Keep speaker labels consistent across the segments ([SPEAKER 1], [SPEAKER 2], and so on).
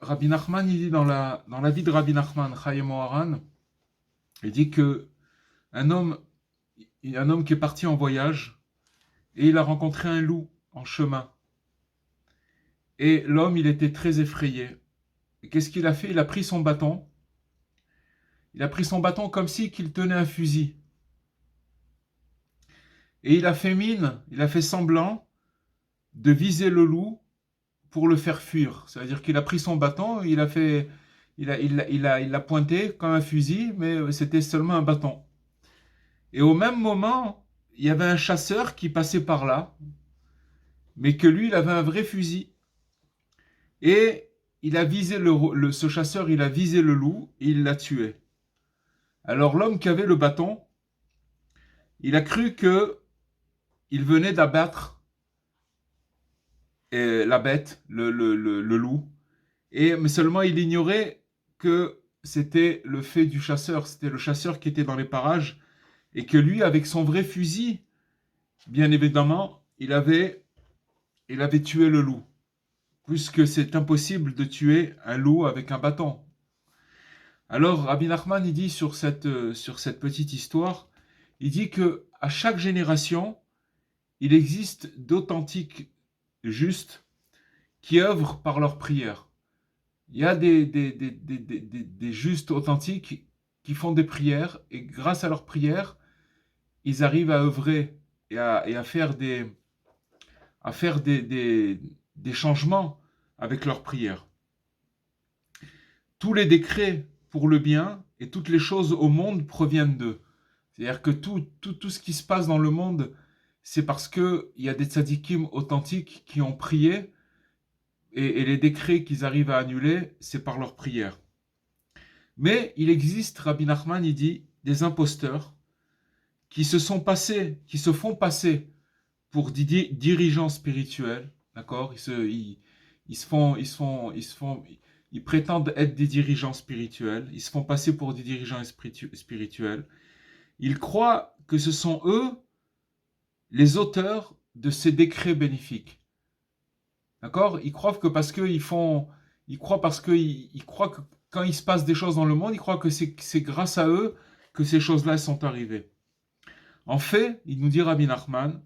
[SPEAKER 1] Rabbi Nachman, il dit dans la vie de Rabbi Nachman, Chaim Moharan, il dit que un homme, un homme qui est parti en voyage et il a rencontré un loup en chemin. Et l'homme, il était très effrayé. Et qu'est-ce qu'il a fait? Il a pris son bâton. Il a pris son bâton comme si qu'il tenait un fusil. Et il a fait mine, il a fait semblant de viser le loup pour le faire fuir. C'est-à-dire qu'il a pris son bâton, il l'a pointé comme un fusil, mais c'était seulement un bâton. Et au même moment, il y avait un chasseur qui passait par là, mais que lui, il avait un vrai fusil. Et il a visé ce chasseur, il a visé le loup et il l'a tué. Alors l'homme qui avait le bâton, il a cru que il venait d'abattre la bête, le loup, mais seulement il ignorait que c'était le fait du chasseur, c'était le chasseur qui était dans les parages, et que lui, avec son vrai fusil, bien évidemment, il avait tué le loup, puisque c'est impossible de tuer un loup avec un bâton. Alors, Rabbi Nachman, il dit sur cette petite histoire, il dit que à chaque génération, il existe d'authentiques justes qui œuvrent par leur prière. Il y a des justes authentiques qui font des prières et grâce à leurs prières, ils arrivent à œuvrer et à faire des changements avec leurs prières. Tous les décrets pour le bien et toutes les choses au monde proviennent d'eux. C'est-à-dire que tout ce qui se passe dans le monde, c'est parce qu'il y a des tzadikim authentiques qui ont prié et les décrets qu'ils arrivent à annuler, c'est par leur prière. Mais il existe, Rabbi Nachman, il dit, des imposteurs qui se font passer pour des dirigeants spirituels, d'accord? Ils prétendent être des dirigeants spirituels, ils se font passer pour des dirigeants spirituels. Ils croient que ce sont eux les auteurs de ces décrets bénéfiques. D'accord? Ils croient que ils croient que quand il se passe des choses dans le monde, ils croient que c'est grâce à eux que ces choses-là sont arrivées. En fait, il nous dit Rabbi Nachman,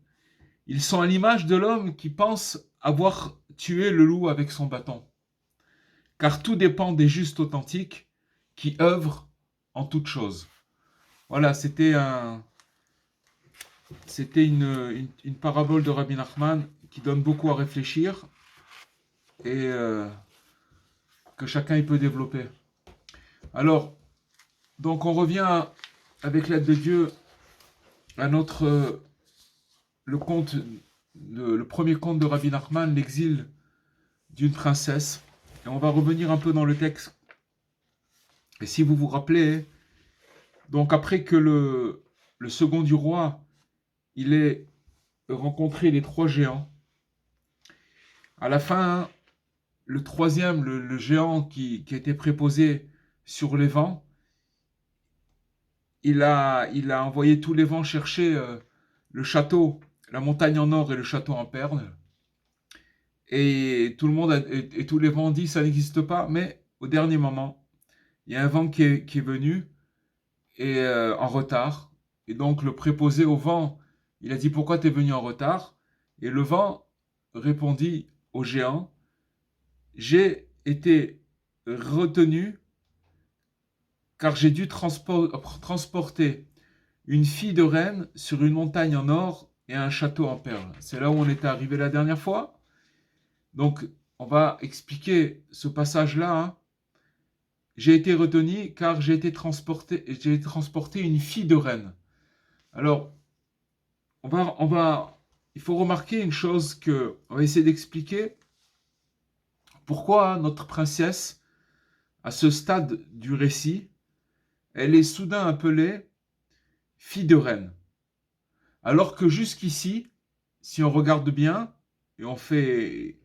[SPEAKER 1] ils sont à l'image de l'homme qui pense avoir tué le loup avec son bâton. Car tout dépend des justes authentiques qui œuvrent en toutes choses. Voilà, c'était une parabole de Rabbi Nachman qui donne beaucoup à réfléchir et que chacun il peut développer. Alors, donc on revient avec l'aide de Dieu à le premier conte de Rabbi Nachman, l'exil d'une princesse. Et on va revenir un peu dans le texte. Et si vous vous rappelez, donc après que le second du roi, il ait rencontré les 3 géants, à la fin, le troisième, le géant qui était préposé sur les vents, il a envoyé tous les vents chercher le château, la montagne en or et le château en perles. Et tous les vents ont dit ça n'existe pas, mais au dernier moment, il y a un vent qui est venu et en retard. Et donc le préposé au vent, il a dit pourquoi tu es venu en retard? Et le vent répondit au géant, j'ai été retenu car j'ai dû transporter une fille de reine sur une montagne en or et un château en perles. C'est là où on était arrivé la dernière fois. Donc, on va expliquer ce passage-là. Hein. J'ai été retenu car j'ai transporté une fille de reine. Alors, il faut remarquer une chose on va essayer d'expliquer pourquoi notre princesse, à ce stade du récit, elle est soudain appelée fille de reine. Alors que jusqu'ici, si on regarde bien, et on fait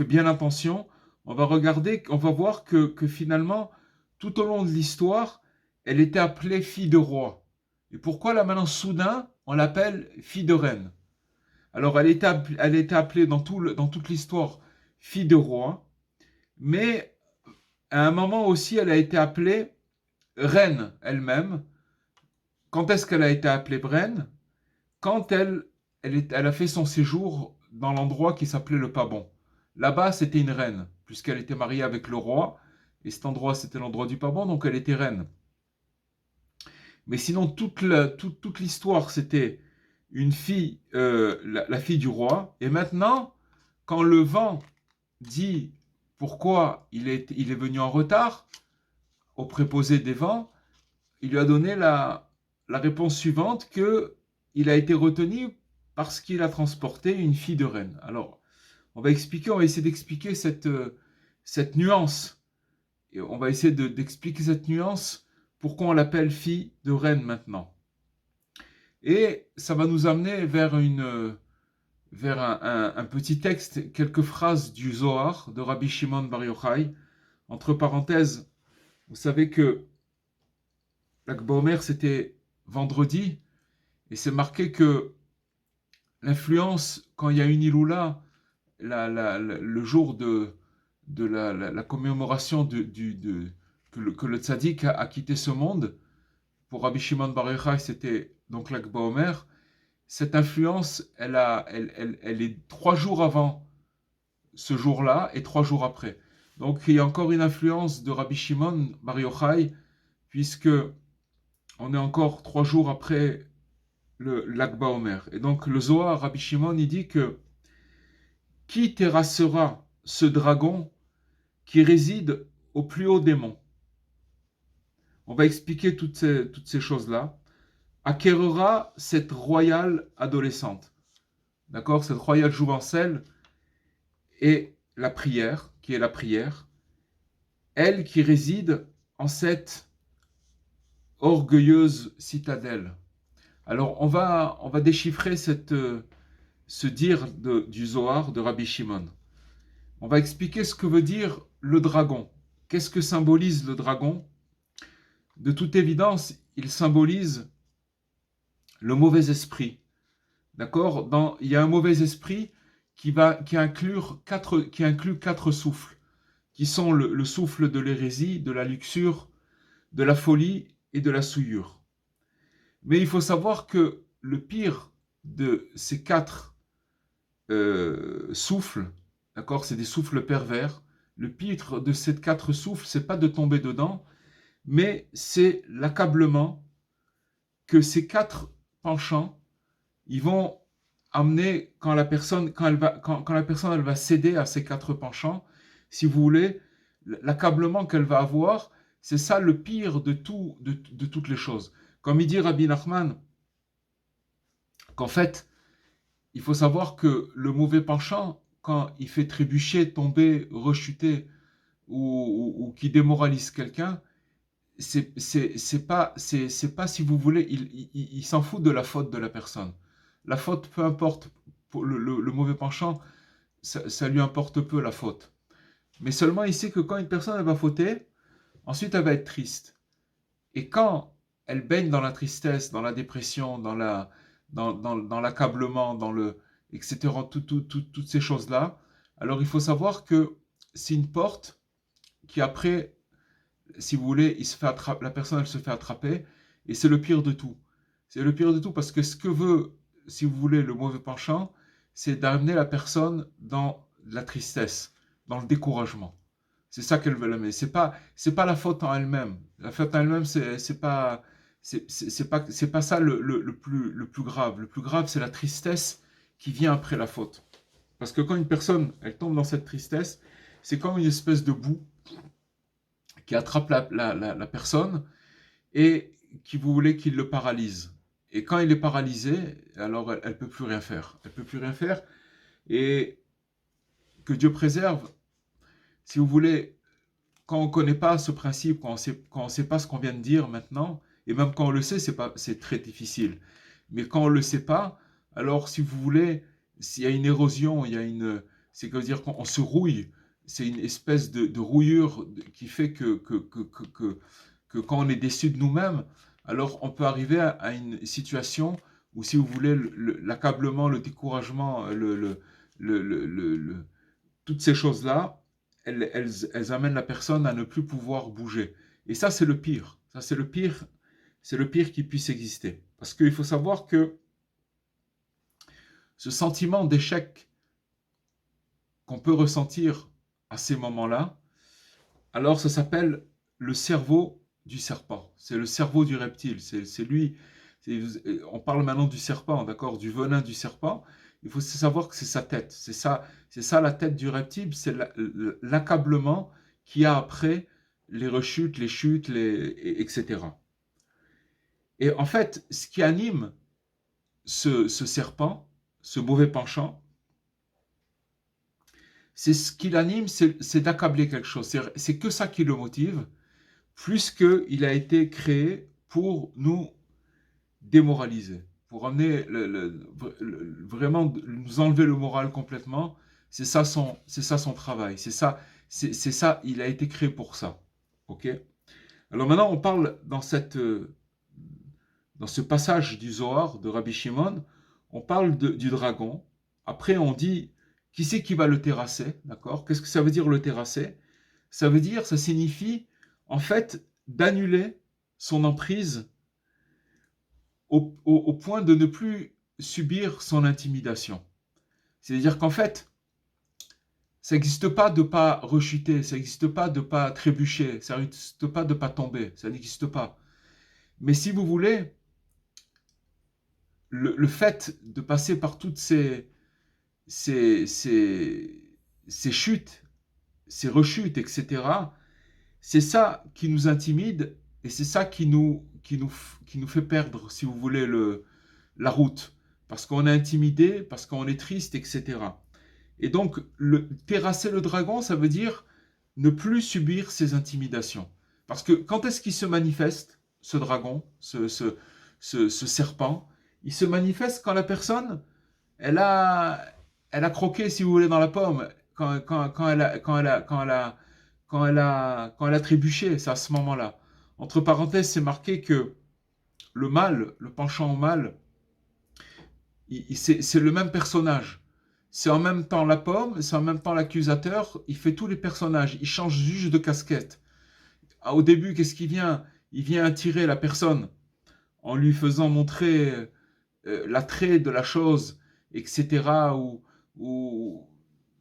[SPEAKER 1] bien attention, on va voir que finalement, tout au long de l'histoire, elle était appelée fille de roi. Et pourquoi là maintenant, soudain, on l'appelle fille de reine? Alors, elle était appelée dans toute l'histoire fille de roi, mais à un moment aussi, elle a été appelée reine elle-même. Quand est-ce qu'elle a été appelée reine? Quand elle a fait son séjour dans l'endroit qui s'appelait le Pabon. Là-bas, c'était une reine, puisqu'elle était mariée avec le roi, et cet endroit, c'était l'endroit du Pabon, donc elle était reine. Mais sinon, toute l'histoire, c'était une fille, la fille du roi. Et maintenant, quand le vent dit pourquoi il est venu en retard, au préposé des vents, il lui a donné la réponse suivante que il a été retenu parce qu'il a transporté une fille de reine. Alors, on va essayer d'expliquer cette nuance. Et on va essayer d'expliquer cette nuance, pourquoi on l'appelle fille de reine maintenant. Et ça va nous amener vers un petit texte, quelques phrases du Zohar de Rabbi Shimon Bar Yochai. Entre parenthèses, vous savez que l'Akba Omer c'était vendredi, et c'est marqué que l'influence, quand il y a une Iloula, le jour de la commémoration que le tzaddik a quitté ce monde, pour Rabbi Shimon Bar Yochai, c'était donc l'Akba Omer. Cette influence, elle est 3 jours avant ce jour-là et 3 jours après. Donc il y a encore une influence de Rabbi Shimon Bar Yochai, puisque on est encore 3 jours après l'Akba Omer. Et donc le Zohar, Rabbi Shimon, il dit que qui terrassera ce dragon qui réside au plus haut des monts? On va expliquer toutes ces choses-là. Acquérera cette royale adolescente. D'accord? Cette royale jouvencelle et la prière, qui est la prière, elle qui réside en cette orgueilleuse citadelle. Alors on va déchiffrer ce dire du Zohar de Rabbi Shimon. On va expliquer ce que veut dire le dragon. Qu'est-ce que symbolise le dragon? De toute évidence, il symbolise le mauvais esprit. D'accord? Il y a un mauvais esprit qui inclut 4 souffles, qui sont le souffle de l'hérésie, de la luxure, de la folie et de la souillure. Mais il faut savoir que le pire de ces 4 souffles, d'accord, c'est des souffles pervers. Le pire de ces 4 souffles, c'est pas de tomber dedans, mais c'est l'accablement que ces 4 penchants, ils vont amener quand la personne elle va céder à ces 4 penchants, si vous voulez, l'accablement qu'elle va avoir, c'est ça le pire de toutes les choses. Comme il dit Rabbi Nachman, qu'en fait, il faut savoir que le mauvais penchant, quand il fait trébucher, tomber, rechuter, ou qui démoralise quelqu'un, c'est pas, si vous voulez, il s'en fout de la faute de la personne. La faute, peu importe, pour le mauvais penchant, ça lui importe peu la faute. Mais seulement il sait que quand une personne elle va fauter, ensuite elle va être triste. Et quand elle baigne dans la tristesse, dans la dépression, dans l'accablement, etc., toutes ces choses-là, alors il faut savoir que c'est une porte qui après, si vous voulez, la personne elle se fait attraper, et c'est le pire de tout. C'est le pire de tout parce que ce que veut, si vous voulez, le mauvais penchant, c'est d'amener la personne dans la tristesse, dans le découragement. C'est ça qu'elle veut l'amener. C'est pas la faute en elle-même. La faute en elle-même, c'est pas ça le plus grave. Le plus grave, c'est la tristesse qui vient après la faute. Parce que quand une personne, elle tombe dans cette tristesse, c'est comme une espèce de boue qui attrape la personne et qui vous voulez qu'il le paralyse. Et quand il est paralysé, alors elle ne peut plus rien faire. Elle ne peut plus rien faire. Et que Dieu préserve, si vous voulez, quand on ne connaît pas ce principe, quand on sait pas ce qu'on vient de dire maintenant, et même quand on le sait, c'est très difficile. Mais quand on ne le sait pas, alors si vous voulez, s'il y a une érosion, c'est à dire qu'on se rouille, c'est une espèce de rouillure qui fait que quand on est déçu de nous-mêmes, alors on peut arriver à une situation où, si vous voulez, l'accablement, le découragement, toutes ces choses-là, elles amènent la personne à ne plus pouvoir bouger. Et ça, c'est le pire. Ça, c'est le pire qui puisse exister. Parce qu'il faut savoir que ce sentiment d'échec qu'on peut ressentir à ces moments-là, alors ça s'appelle le cerveau du serpent. C'est le cerveau du reptile. C'est lui. On parle maintenant du serpent, d'accord, du venin du serpent. Il faut savoir que c'est sa tête. C'est ça la tête du reptile. C'est l'accablement qu'il y a après les rechutes, les chutes, etc. Et en fait, ce qui anime ce serpent, ce mauvais penchant, c'est ce qui l'anime, c'est d'accabler quelque chose. C'est que ça qui le motive, plus qu'il a été créé pour nous démoraliser, pour amener vraiment nous enlever le moral complètement. C'est ça son travail. C'est ça. Il a été créé pour ça. Ok. Alors maintenant, on parle dans ce passage du Zohar de Rabbi Shimon, on parle du dragon. Après, on dit qui c'est qui va le terrasser, d'accord? Qu'est-ce que ça veut dire le terrasser? Ça signifie en fait d'annuler son emprise au point de ne plus subir son intimidation. C'est-à-dire qu'en fait, ça n'existe pas de pas rechuter, ça n'existe pas de pas trébucher, ça n'existe pas de pas tomber, ça n'existe pas. Mais si vous voulez, le fait de passer par toutes ces chutes, ces rechutes, etc., c'est ça qui nous intimide et c'est ça qui nous fait perdre, si vous voulez, la route. Parce qu'on est intimidé, parce qu'on est triste, etc. Et donc, terrasser le dragon, ça veut dire ne plus subir ces intimidations. Parce que quand est-ce qu'il se manifeste, ce dragon, ce serpent? Il se manifeste quand la personne, elle a croqué, si vous voulez, dans la pomme, quand elle a trébuché, c'est à ce moment-là. Entre parenthèses, c'est marqué que le mal, le penchant au mal, c'est le même personnage. C'est en même temps la pomme, c'est en même temps l'accusateur. Il fait tous les personnages. Il change juste de casquette. Au début, qu'est-ce qu'il vient? Il vient attirer la personne en lui faisant montrer l'attrait de la chose, etc. Ou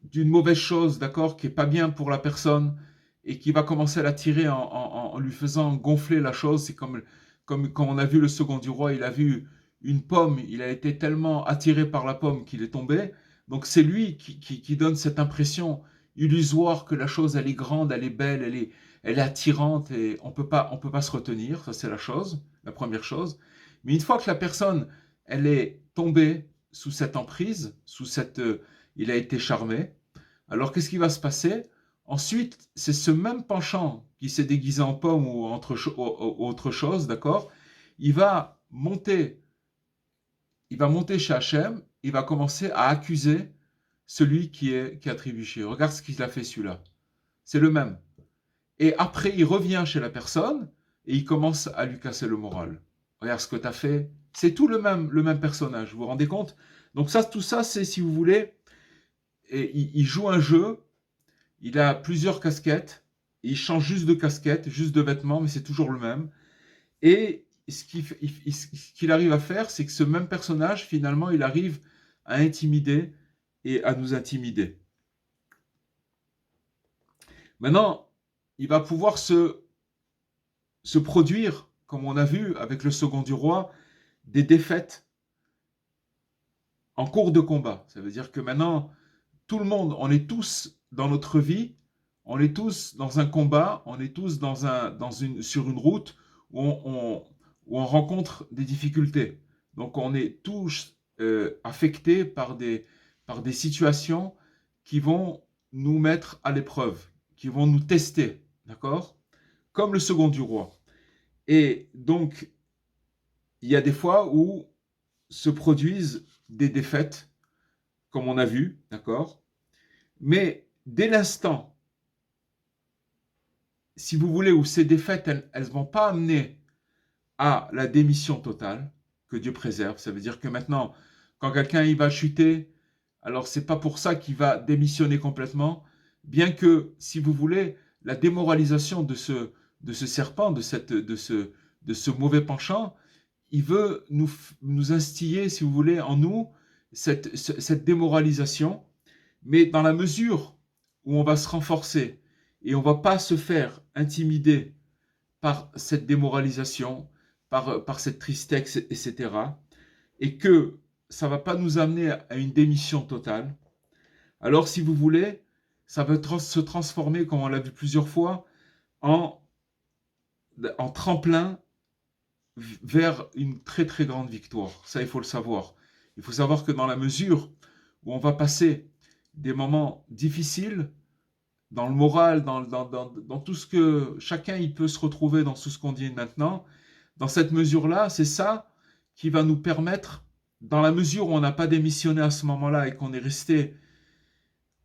[SPEAKER 1] d'une mauvaise chose, d'accord, qui est pas bien pour la personne et qui va commencer à l'attirer en lui faisant gonfler la chose. C'est comme quand on a vu le second du roi, il a vu une pomme, il a été tellement attiré par la pomme qu'il est tombé. Donc c'est lui qui donne cette impression illusoire que la chose, elle est grande, elle est belle, elle est attirante et on peut pas se retenir. Ça, c'est la première chose. Mais une fois que la personne, elle est tombée sous cette emprise, il a été charmé, alors qu'est-ce qui va se passer? Ensuite, c'est ce même penchant qui s'est déguisé en pomme ou autre chose, d'accord? Il va monter chez Hachem, il va commencer à accuser celui qui a trébuché. Regarde ce qu'il a fait celui-là. C'est le même. Et après, il revient chez la personne et il commence à lui casser le moral. Regarde ce que tu as fait. C'est tout le même personnage. Vous vous rendez compte? Donc tout ça, c'est, si vous voulez, et il joue un jeu. Il a plusieurs casquettes. Il change juste de casquette, juste de vêtements, mais c'est toujours le même. Et ce qu'il arrive à faire, c'est que ce même personnage, finalement, il arrive à intimider et à nous intimider. Maintenant, il va pouvoir se produire, comme on a vu avec le second du roi, des défaites en cours de combat. Ça veut dire que maintenant, tout le monde, on est tous dans notre vie, on est tous dans un combat, on est tous sur une route où on rencontre des difficultés. Donc on est tous affectés par des situations qui vont nous mettre à l'épreuve, qui vont nous tester, d'accord? Comme le second du roi. Et donc, il y a des fois où se produisent des défaites, comme on a vu, d'accord? Mais dès l'instant, si vous voulez, où ces défaites, elles ne vont pas amener à la démission totale, que Dieu préserve. Ça veut dire que maintenant, quand quelqu'un il va chuter, alors c'est pas pour ça qu'il va démissionner complètement, bien que, si vous voulez, la démoralisation de ce serpent, de ce mauvais penchant, il veut nous instiller, si vous voulez, en nous, cette démoralisation, mais dans la mesure où on va se renforcer et on ne va pas se faire intimider par cette démoralisation, par cette tristesse, etc., et que ça ne va pas nous amener à une démission totale, alors si vous voulez, ça va se transformer, comme on l'a vu plusieurs fois, en, en tremplin vers une très très grande victoire. Ça, il faut le savoir. Il faut savoir que dans la mesure où on va passer des moments difficiles, dans le moral, dans tout ce que chacun il peut se retrouver dans tout ce qu'on dit maintenant, dans cette mesure-là, c'est ça qui va nous permettre, dans la mesure où on n'a pas démissionné à ce moment-là et qu'on est resté,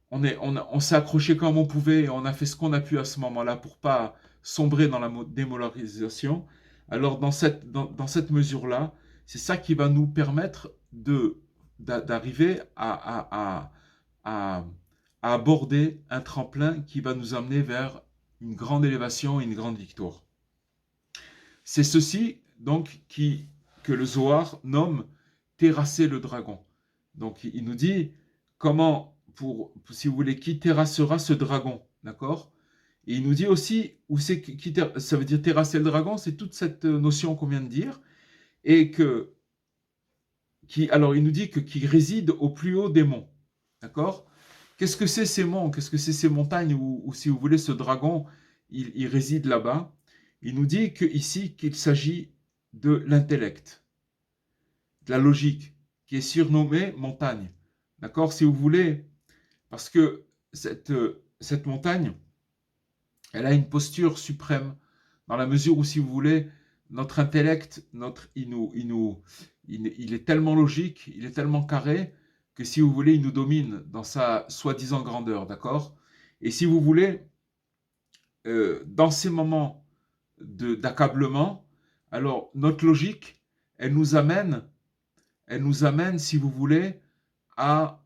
[SPEAKER 1] on s'est accroché comme on pouvait et on a fait ce qu'on a pu à ce moment-là pour pas sombrer dans la démolarisation, alors dans cette mesure-là, c'est ça qui va nous permettre d'arriver à aborder un tremplin qui va nous amener vers une grande élévation et une grande victoire. C'est ceci donc que le Zohar nomme terrasser le dragon. Donc il nous dit comment, si vous voulez, qui terrassera ce dragon, d'accord? Et il nous dit aussi où c'est ça veut dire terrasser le dragon, c'est toute cette notion qu'on vient de dire, et alors il nous dit qui réside au plus haut des monts, d'accord? Qu'est-ce que c'est ces monts? Qu'est-ce que c'est ces montagnes où, si vous voulez, ce dragon, il réside là-bas? Il nous dit ici qu'il s'agit de l'intellect, de la logique, qui est surnommée montagne. D'accord? Si vous voulez, parce que cette montagne, elle a une posture suprême, dans la mesure où, si vous voulez, notre intellect, il est tellement logique, il est tellement carré, que si vous voulez, il nous domine dans sa soi-disant grandeur, d'accord? Et si vous voulez, dans ces moments d'accablement, alors notre logique, elle nous amène, si vous voulez, à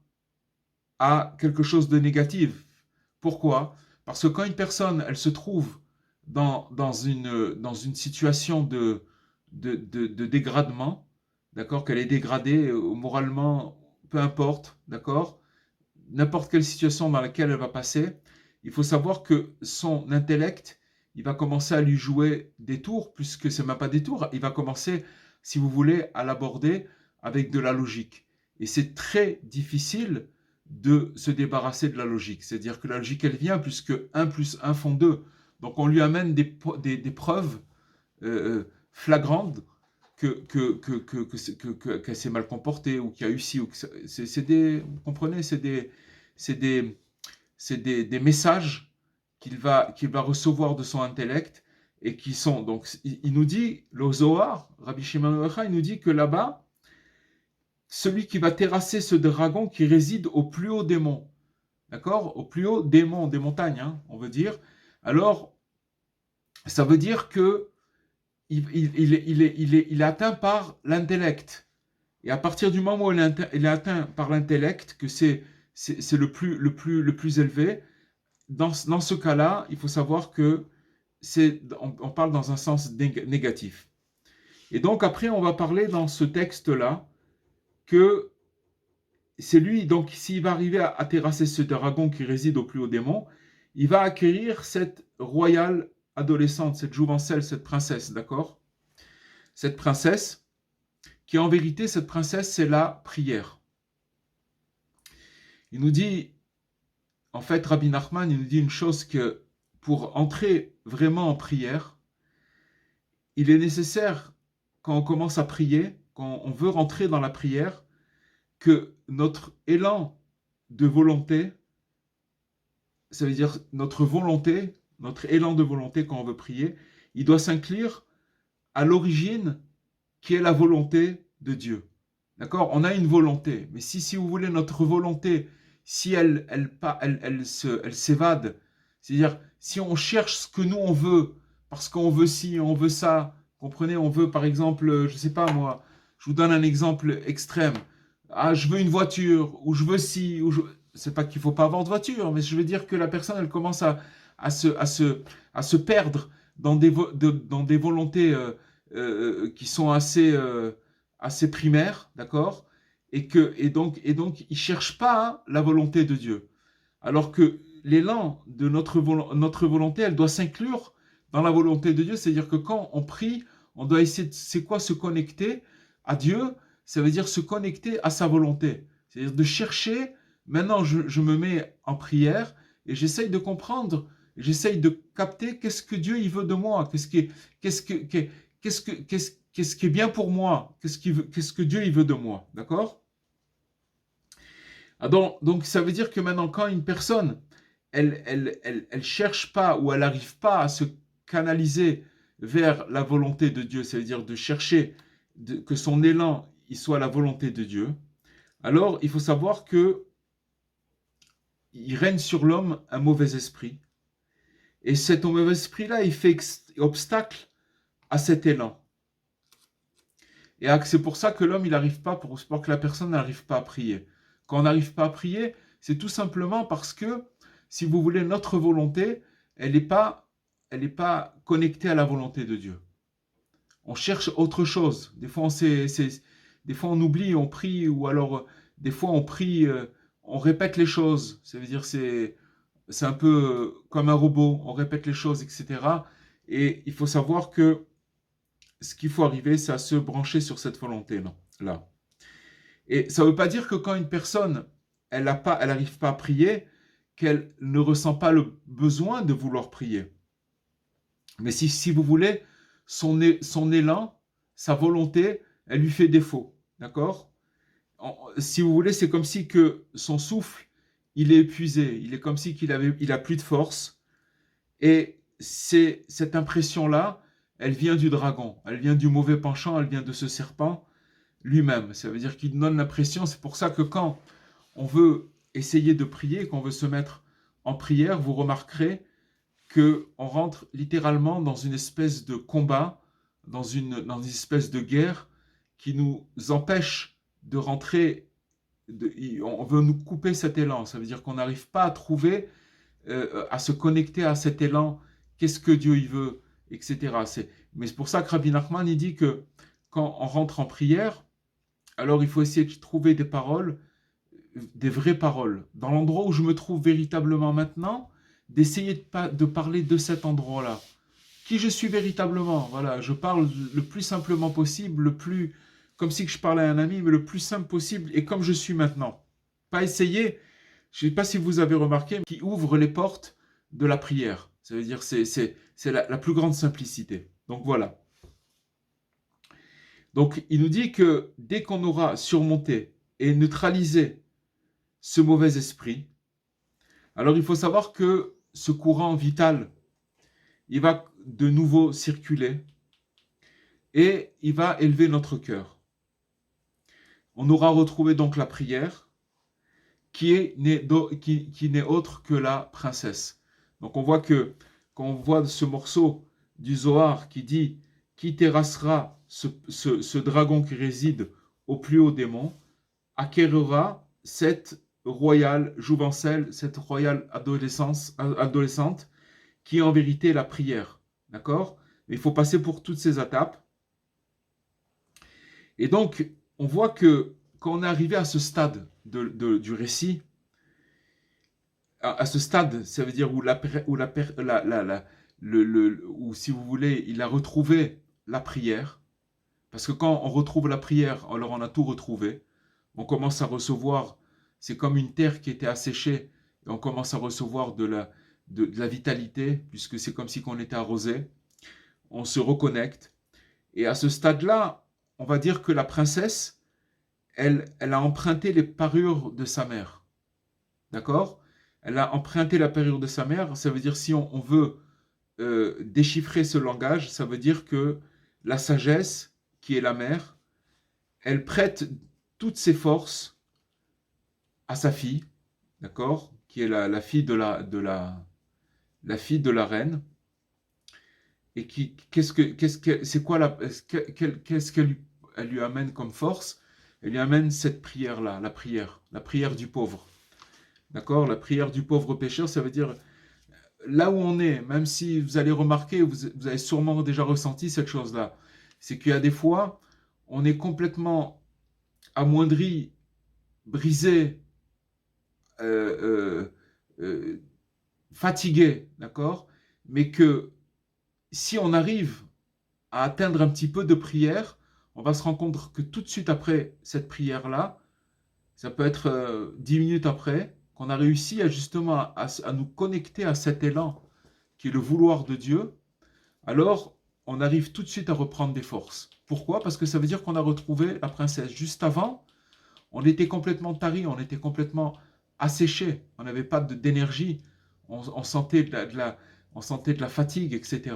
[SPEAKER 1] quelque chose de négatif. Pourquoi? Parce que quand une personne, elle se trouve dans une situation de dégradement, d'accord, qu'elle est dégradée moralement, peu importe, d'accord, n'importe quelle situation dans laquelle elle va passer, il faut savoir que son intellect, il va commencer à lui jouer des tours, puisque ce n'est même pas des tours, il va commencer, si vous voulez, à l'aborder avec de la logique. Et c'est très difficile de se débarrasser de la logique. C'est-à-dire que la logique, elle vient puisque 1 plus 1 font 2. Donc on lui amène des preuves flagrantes qu'elle s'est mal comportée ou qu'il y a eu ci. Vous comprenez, c'est des messages qu'il va recevoir de son intellect et qui sont. Donc il nous dit, le Zohar, Rabbi Shimon Yochai, il nous dit que là-bas, celui qui va terrasser ce dragon qui réside au plus haut des monts, d'accord? Au plus haut des monts, des montagnes, hein, on veut dire. Alors, ça veut dire que il est atteint par l'intellect. Et à partir du moment où il est atteint par l'intellect, que c'est le plus élevé, dans ce cas-là, il faut savoir que on parle dans un sens négatif. Et donc après, on va parler dans ce texte-là que c'est lui, donc s'il va arriver à terrasser ce dragon qui réside au plus haut des monts, il va acquérir cette royale adolescente, cette jouvencelle, cette princesse, d'accord? Cette princesse, qui en vérité, cette princesse, c'est la prière. Il nous dit, en fait, Rabbi Nachman, il nous dit une chose que pour entrer vraiment en prière, il est nécessaire, quand on commence à prier, quand on veut rentrer dans la prière, que notre élan de volonté, ça veut dire notre volonté, notre élan de volonté quand on veut prier, il doit s'inclure à l'origine qui est la volonté de Dieu. D'accord? On a une volonté, mais si vous voulez, notre volonté, si elle s'évade, c'est-à-dire si on cherche ce que nous on veut, parce qu'on veut ci, on veut ça, comprenez, on veut par exemple, je ne sais pas moi, je vous donne un exemple extrême, ah je veux une voiture, ou je veux ci, c'est pas qu'il faut pas avoir de voiture, mais je veux dire que la personne, elle commence à se perdre dans dans des volontés qui sont assez primaires, d'accord? Et donc, il cherche pas hein, la volonté de Dieu. Alors que l'élan de notre volonté, elle doit s'inclure dans la volonté de Dieu. C'est-à-dire que quand on prie, on doit essayer, c'est quoi se connecter à Dieu? Ça veut dire se connecter à sa volonté. C'est-à-dire de chercher, maintenant je me mets en prière et j'essaye de comprendre, j'essaye de capter qu'est-ce que Dieu il veut de moi, qu'est-ce que, qu'est-ce qui est bien pour moi, qu'est-ce que Dieu il veut de moi, d'accord? Ah donc, ça veut dire que maintenant, quand une personne, elle cherche pas ou elle n'arrive pas à se canaliser vers la volonté de Dieu, ça veut dire de chercher que son élan il soit la volonté de Dieu, alors il faut savoir que il règne sur l'homme un mauvais esprit. Et cet mauvais esprit-là, il fait obstacle à cet élan. Et c'est pour ça que l'homme, il n'arrive pas, pour que la personne n'arrive pas à prier. Quand on n'arrive pas à prier, c'est tout simplement parce que, si vous voulez, notre volonté, elle n'est pas connectée à la volonté de Dieu. On cherche autre chose. Des fois, des fois on oublie, on prie, ou alors, des fois, on prie, on répète les choses. Ça veut dire, c'est un peu comme un robot, on répète les choses, etc. Et il faut savoir que ce qu'il faut arriver, c'est à se brancher sur cette volonté-là. Et ça ne veut pas dire que quand une personne, elle n'arrive pas à prier, qu'elle ne ressent pas le besoin de vouloir prier. Mais si vous voulez, son élan, sa volonté, elle lui fait défaut. D'accord? Si vous voulez, c'est comme si que son souffle, il est épuisé. Il est comme si il a plus de force. Et cette impression-là, elle vient du dragon. Elle vient du mauvais penchant, elle vient de ce serpent lui-même. Ça veut dire qu'il donne l'impression, c'est pour ça que quand on veut essayer de prier, qu'on veut se mettre en prière, vous remarquerez qu'on rentre littéralement dans une espèce de combat, dans une espèce de guerre qui nous empêche de rentrer, on veut nous couper cet élan. Ça veut dire qu'on n'arrive pas à trouver, à se connecter à cet élan, qu'est-ce que Dieu il veut, etc. Mais c'est pour ça que Rabbi Nachman il dit que quand on rentre en prière, alors il faut essayer de trouver des paroles, des vraies paroles. Dans l'endroit où je me trouve véritablement maintenant, d'essayer de parler de cet endroit-là. Qui je suis véritablement. Voilà, je parle le plus simplement possible, le plus comme si je parlais à un ami, mais le plus simple possible et comme je suis maintenant. Pas essayer, je ne sais pas si vous avez remarqué, qui ouvre les portes de la prière. Ça veut dire c'est la plus grande simplicité. Donc voilà. Donc il nous dit que dès qu'on aura surmonté et neutralisé ce mauvais esprit, alors il faut savoir que ce courant vital, il va de nouveau circuler et il va élever notre cœur. On aura retrouvé donc la prière qui n'est autre que la princesse. Donc on voit que quand on voit ce morceau du Zohar qui dit qui terrassera ce dragon qui réside au plus haut des monts, acquérera cette royale jouvencelle, cette royale adolescente qui est en vérité la prière. D'accord? Il faut passer pour toutes ces étapes. Et donc, on voit que quand on est arrivé à ce stade du récit, à ce stade, ça veut dire où, si vous voulez, il a retrouvé la prière. Parce que quand on retrouve la prière, alors on a tout retrouvé. On commence à recevoir, c'est comme une terre qui était asséchée, et on commence à recevoir de la vitalité, puisque c'est comme si on était arrosé. On se reconnecte. Et à ce stade-là, on va dire que la princesse, elle a emprunté les parures de sa mère. D'accord? Elle a emprunté la parure de sa mère. Ça veut dire, si on veut déchiffrer ce langage, ça veut dire que la sagesse, qui est la mère, elle prête toutes ses forces à sa fille, d'accord, qui est la fille de la fille de la reine, et qu'est-ce qu'elle lui amène comme force? Elle lui amène cette prière-là, la prière du pauvre. D'accord? La prière du pauvre pécheur, ça veut dire là où on est, même si vous allez remarquer, vous avez sûrement déjà ressenti cette chose-là, c'est qu'il y a des fois, on est complètement amoindri, brisé, euh, euh, fatigué, d'accord? Mais que si on arrive à atteindre un petit peu de prière, on va se rendre compte que tout de suite après cette prière-là, ça peut être 10 minutes après, qu'on a réussi à justement à nous connecter à cet élan qui est le vouloir de Dieu, alors on arrive tout de suite à reprendre des forces. Pourquoi? Parce que ça veut dire qu'on a retrouvé la princesse. Juste avant, on était complètement tari, on était complètement asséché, on n'avait pas d'énergie, on sentait on sentait de la fatigue, etc.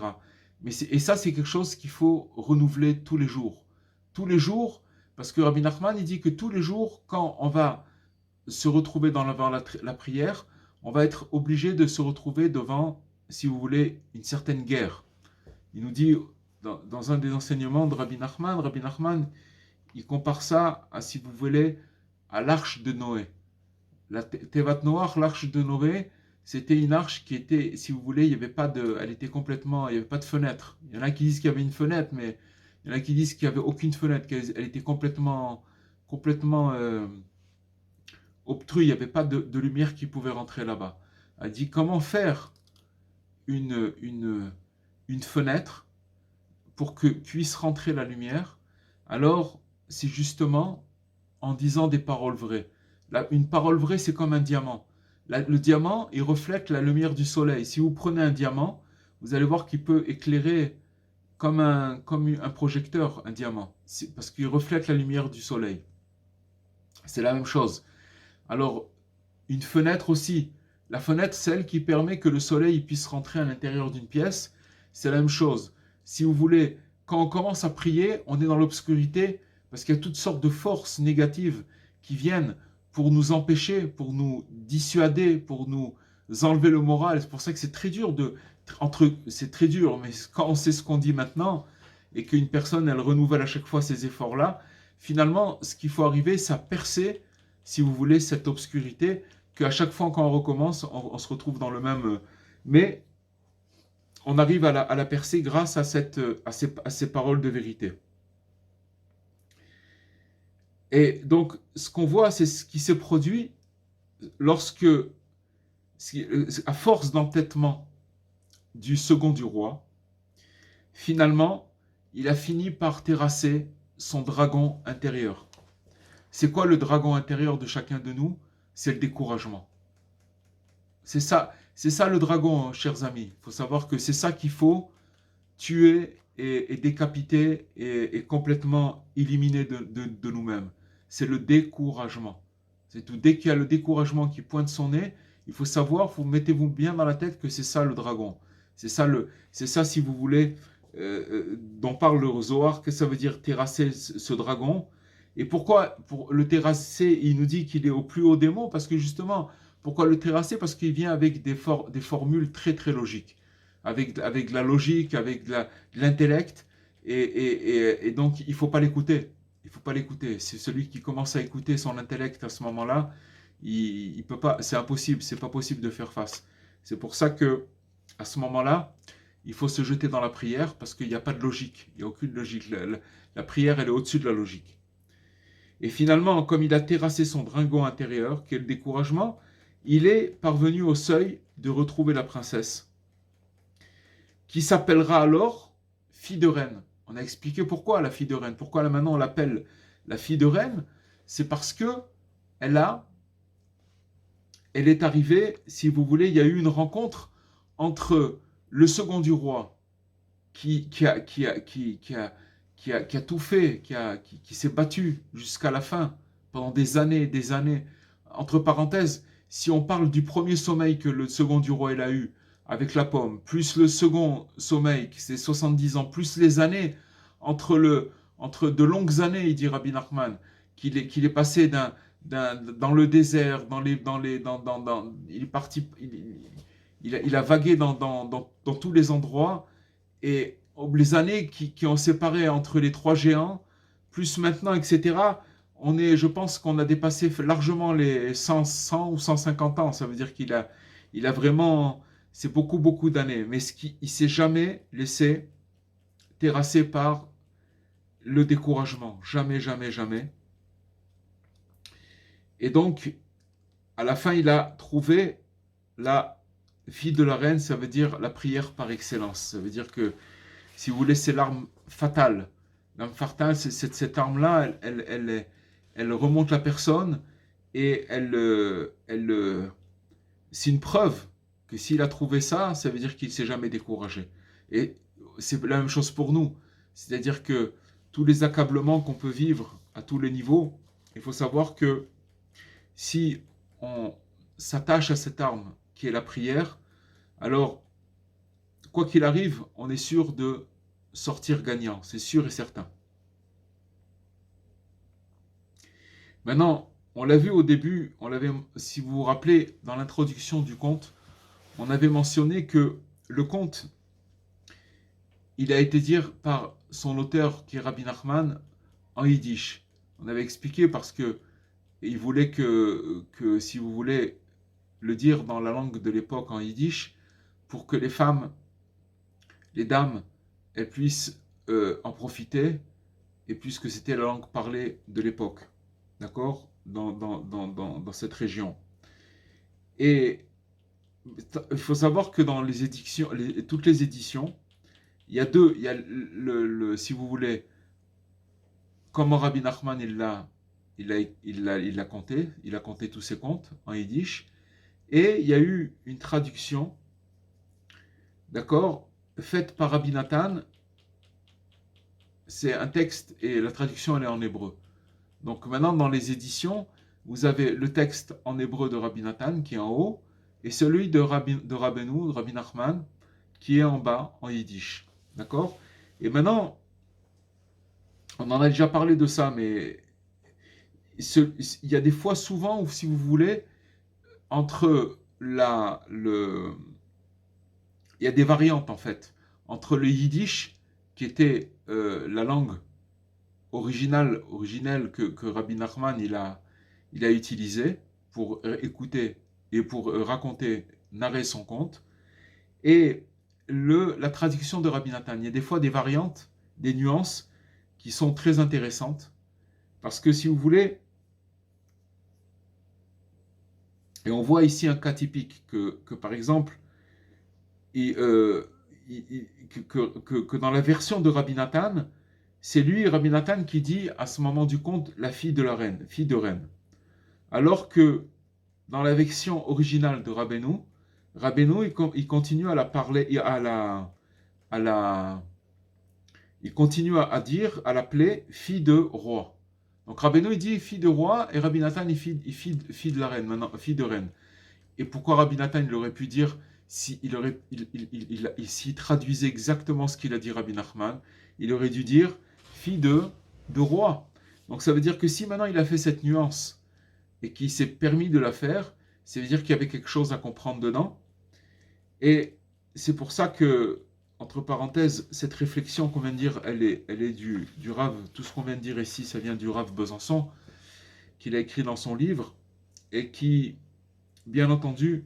[SPEAKER 1] Et ça, c'est quelque chose qu'il faut renouveler tous les jours. Tous les jours, parce que Rabbi Nachman, il dit que tous les jours, quand on va se retrouver devant la prière, on va être obligé de se retrouver devant, si vous voulez, une certaine guerre. Il nous dit, dans un des enseignements de Rabbi Nachman, il compare ça à, si vous voulez, à l'arche de Noé. La Tevat Noach, l'arche de Noé, c'était une arche qui était, si vous voulez, il y avait pas de, elle était complètement, il n'y avait pas de fenêtre. Il y en a qui disent qu'il y avait une fenêtre, mais il y en a qui disent qu'il n'y avait aucune fenêtre, qu'elle était complètement obtrue, il n'y avait pas de lumière qui pouvait rentrer là-bas. Elle dit comment faire une, une, une fenêtre pour que puisse rentrer la lumière. Alors, c'est justement en disant des paroles vraies. Une parole vraie, c'est comme un diamant. Le diamant, il reflète la lumière du soleil. Si vous prenez un diamant, vous allez voir qu'il peut éclairer comme un projecteur, un diamant, parce qu'il reflète la lumière du soleil. C'est la même chose. Alors, une fenêtre aussi. La fenêtre, celle qui permet que le soleil puisse rentrer à l'intérieur d'une pièce, c'est la même chose. Si vous voulez, quand on commence à prier, on est dans l'obscurité parce qu'il y a toutes sortes de forces négatives qui viennent pour nous empêcher, pour nous dissuader, pour nous enlever le moral. C'est pour ça que c'est très dur c'est très dur, mais quand on sait ce qu'on dit maintenant et qu'une personne, elle renouvelle à chaque fois ces efforts-là, finalement, ce qu'il faut arriver, c'est à percer, si vous voulez, cette obscurité, qu'à chaque fois quand on recommence, on se retrouve dans le même. Mais on arrive à la percer grâce à ces paroles de vérité. Et donc, ce qu'on voit, c'est ce qui s'est produit lorsque, à force d'entêtement du second du roi, finalement, il a fini par terrasser son dragon intérieur. C'est quoi le dragon intérieur de chacun de nous? C'est le découragement. C'est ça le dragon, chers amis. Il faut savoir que c'est ça qu'il faut tuer et décapiter et complètement éliminer de nous-mêmes. C'est le découragement. C'est tout. Dès qu'il y a le découragement qui pointe son nez, il faut savoir, mettez-vous bien dans la tête que c'est ça le dragon. C'est ça, si vous voulez, dont parle le Zohar, que ça veut dire terrasser ce dragon. Et pourquoi pour le terrasser, il nous dit qu'il est au plus haut des mots? Parce que justement, pourquoi le terrasser? Parce qu'il vient avec des formules très très logiques. Avec de la logique, avec de l'intellect. Et donc, il ne faut pas l'écouter. Il ne faut pas l'écouter. C'est celui qui commence à écouter son intellect à ce moment-là, il peut pas, c'est impossible, c'est pas possible de faire face. C'est pour ça que, à ce moment-là, il faut se jeter dans la prière parce qu'il n'y a pas de logique. Il n'y a aucune logique. La prière, elle est au-dessus de la logique. Et finalement, comme il a terrassé son dragon intérieur, qui est le découragement, il est parvenu au seuil de retrouver la princesse, qui s'appellera alors fille de reine. On a expliqué pourquoi la fille de reine. Pourquoi là maintenant on l'appelle la fille de reine? C'est parce que elle est arrivée, si vous voulez, il y a eu une rencontre entre le second du roi qui a tout fait, qui s'est battu jusqu'à la fin, pendant des années et des années. Entre parenthèses, si on parle du premier sommeil que le second du roi il a eu, avec la pomme, plus le second sommeil, qui c'est 70 ans, plus les années, entre de longues années, il dit Rabbi Nachman, qu'il est passé dans le désert, il est parti, il a vagué dans tous les endroits, et les années qui ont séparé entre les trois géants, plus maintenant, etc., je pense qu'on a dépassé largement les 100 ou 150 ans. Ça veut dire il a vraiment, c'est beaucoup, beaucoup d'années. Mais il s'est jamais laissé terrasser par le découragement. Jamais, jamais, jamais. Et donc, à la fin, il a trouvé la fille de la reine, ça veut dire la prière par excellence. Ça veut dire que, si vous voulez, c'est l'arme fatale. L'arme fatale, c'est cette arme-là, elle remonte la personne et c'est une preuve que s'il a trouvé ça, ça veut dire qu'il ne s'est jamais découragé. Et c'est la même chose pour nous. C'est-à-dire que tous les accablements qu'on peut vivre à tous les niveaux, il faut savoir que si on s'attache à cette arme qui est la prière, alors, quoi qu'il arrive, on est sûr de sortir gagnant, c'est sûr et certain. Maintenant, on l'a vu au début, si vous vous rappelez, dans l'introduction du conte, on avait mentionné que le conte, il a été dit par son auteur, qui est Rabbi Nachman, en yiddish. On avait expliqué parce que il voulait que, si vous voulez, le dire dans la langue de l'époque en yiddish, pour que les femmes, les dames, elles puissent en profiter, et puisque c'était la langue parlée de l'époque, d'accord, dans cette région. Et il faut savoir que dans les éditions, toutes les éditions, il y a si vous voulez, comment Rabbi Nachman il a compté tous ses contes en yiddish, et il y a eu une traduction, d'accord, faite par Rabbi Nathan. C'est un texte et la traduction elle est en hébreu. Donc maintenant dans les éditions, vous avez le texte en hébreu de Rabbi Nathan qui est en haut et celui de Rabbeinu, de Rabbi Nachman, qui est en bas en yiddish. D'accord? Et maintenant, on en a déjà parlé de ça, mais il y a des fois souvent où, si vous voulez, entre il y a des variantes en fait entre le yiddish qui était la langue originelle que Rabbi Nachman il a utilisée pour écouter et pour raconter, narrer son conte, et la traduction de Rabbi Nathan. Il y a des fois des variantes, des nuances qui sont très intéressantes, parce que si vous voulez, et on voit ici un cas typique, que par exemple, que dans la version de Rabbi Nathan, c'est lui, Rabbi Nathan, qui dit à ce moment du conte la fille de la reine, fille de reine. Alors que dans la version originale de Rabbeinu, il continue à la parler, il continue à dire, à l'appeler fille de roi. Donc Rabbeinu il dit fille de roi et Rabbi Nathan il fille de la reine, maintenant fille de reine. Et pourquoi Rabbi Nathan il aurait pu dire s'il traduisait exactement ce qu'il a dit Rabbi Nachman, il aurait dû dire fille de roi. Donc ça veut dire que si maintenant il a fait cette nuance et qu'il s'est permis de la faire, ça veut dire qu'il y avait quelque chose à comprendre dedans. Et c'est pour ça que, entre parenthèses, cette réflexion qu'on vient de dire, elle est du Rav, tout ce qu'on vient de dire ici, ça vient du Rav Besançon, qu'il a écrit dans son livre, et qui, bien entendu,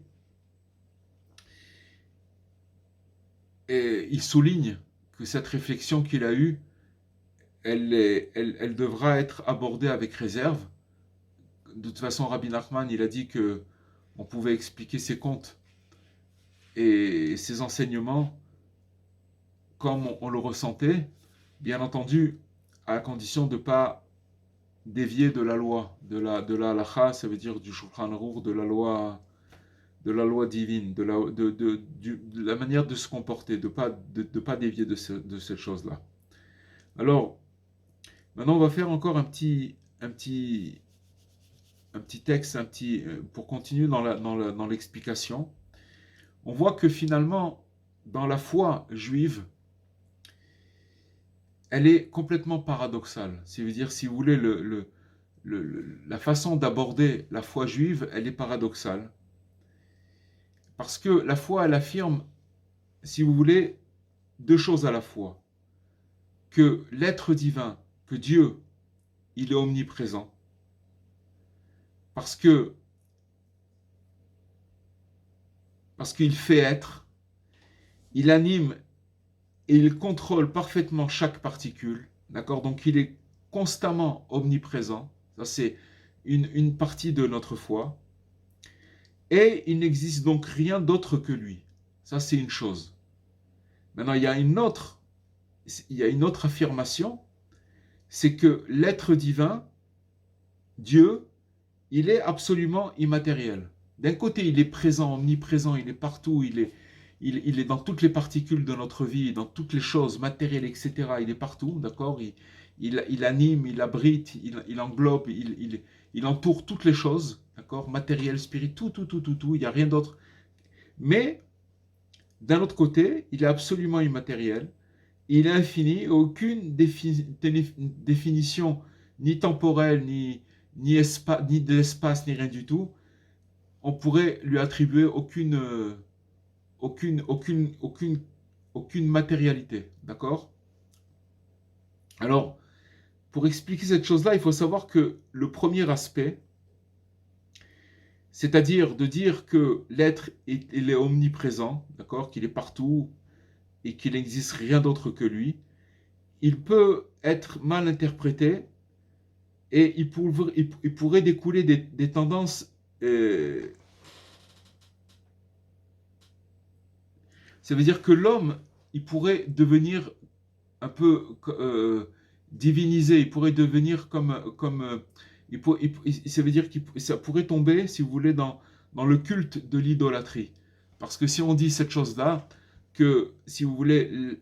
[SPEAKER 1] il souligne que cette réflexion qu'il a eue, elle devra être abordée avec réserve. De toute façon, Rabbi Nachman, il a dit que on pouvait expliquer ses contes et ses enseignements comme on le ressentait, bien entendu, à la condition de ne pas dévier de la loi, de la halakha, ça veut dire du Shulchan Aruch, de la loi divine, de la manière de se comporter, de pas dévier de cette chose-là. Alors, maintenant on va faire encore un petit texte, pour continuer dans l'explication. On voit que finalement, dans la foi juive, elle est complètement paradoxale. C'est-à-dire, si vous voulez, la façon d'aborder la foi juive, elle est paradoxale. Parce que la foi, elle affirme, si vous voulez, deux choses à la fois. Que l'être divin, que Dieu, il est omniprésent. parce que parce qu'il fait être, il anime et il contrôle parfaitement chaque particule, d'accord? Donc il est constamment omniprésent, ça c'est une partie de notre foi, et il n'existe donc rien d'autre que lui. Ça c'est une chose. Maintenant il y a une autre affirmation, c'est que l'être divin, Dieu, il est absolument immatériel. D'un côté, il est présent, omniprésent, il est partout, il est dans toutes les particules de notre vie, dans toutes les choses matérielles, etc. Il est partout, d'accord? Il anime, il abrite, il englobe, il entoure toutes les choses, d'accord? Matériel, spirit, tout, il n'y a rien d'autre. Mais, d'un autre côté, il est absolument immatériel, il est infini, aucune définition ni temporelle, ni de l'espace, ni rien du tout, on pourrait lui attribuer aucune, aucune, aucune, aucune matérialité. D'accord? Alors, pour expliquer cette chose-là, il faut savoir que le premier aspect, c'est-à-dire de dire que l'être il est omniprésent, d'accord, qu'il est partout et qu'il n'existe rien d'autre que lui, il peut être mal interprété et il pourrait découler des tendances. Ça veut dire que l'homme, il pourrait devenir un peu divinisé, il pourrait devenir ça veut dire que ça pourrait tomber, si vous voulez, dans le culte de l'idolâtrie. Parce que si on dit cette chose-là, que si vous voulez,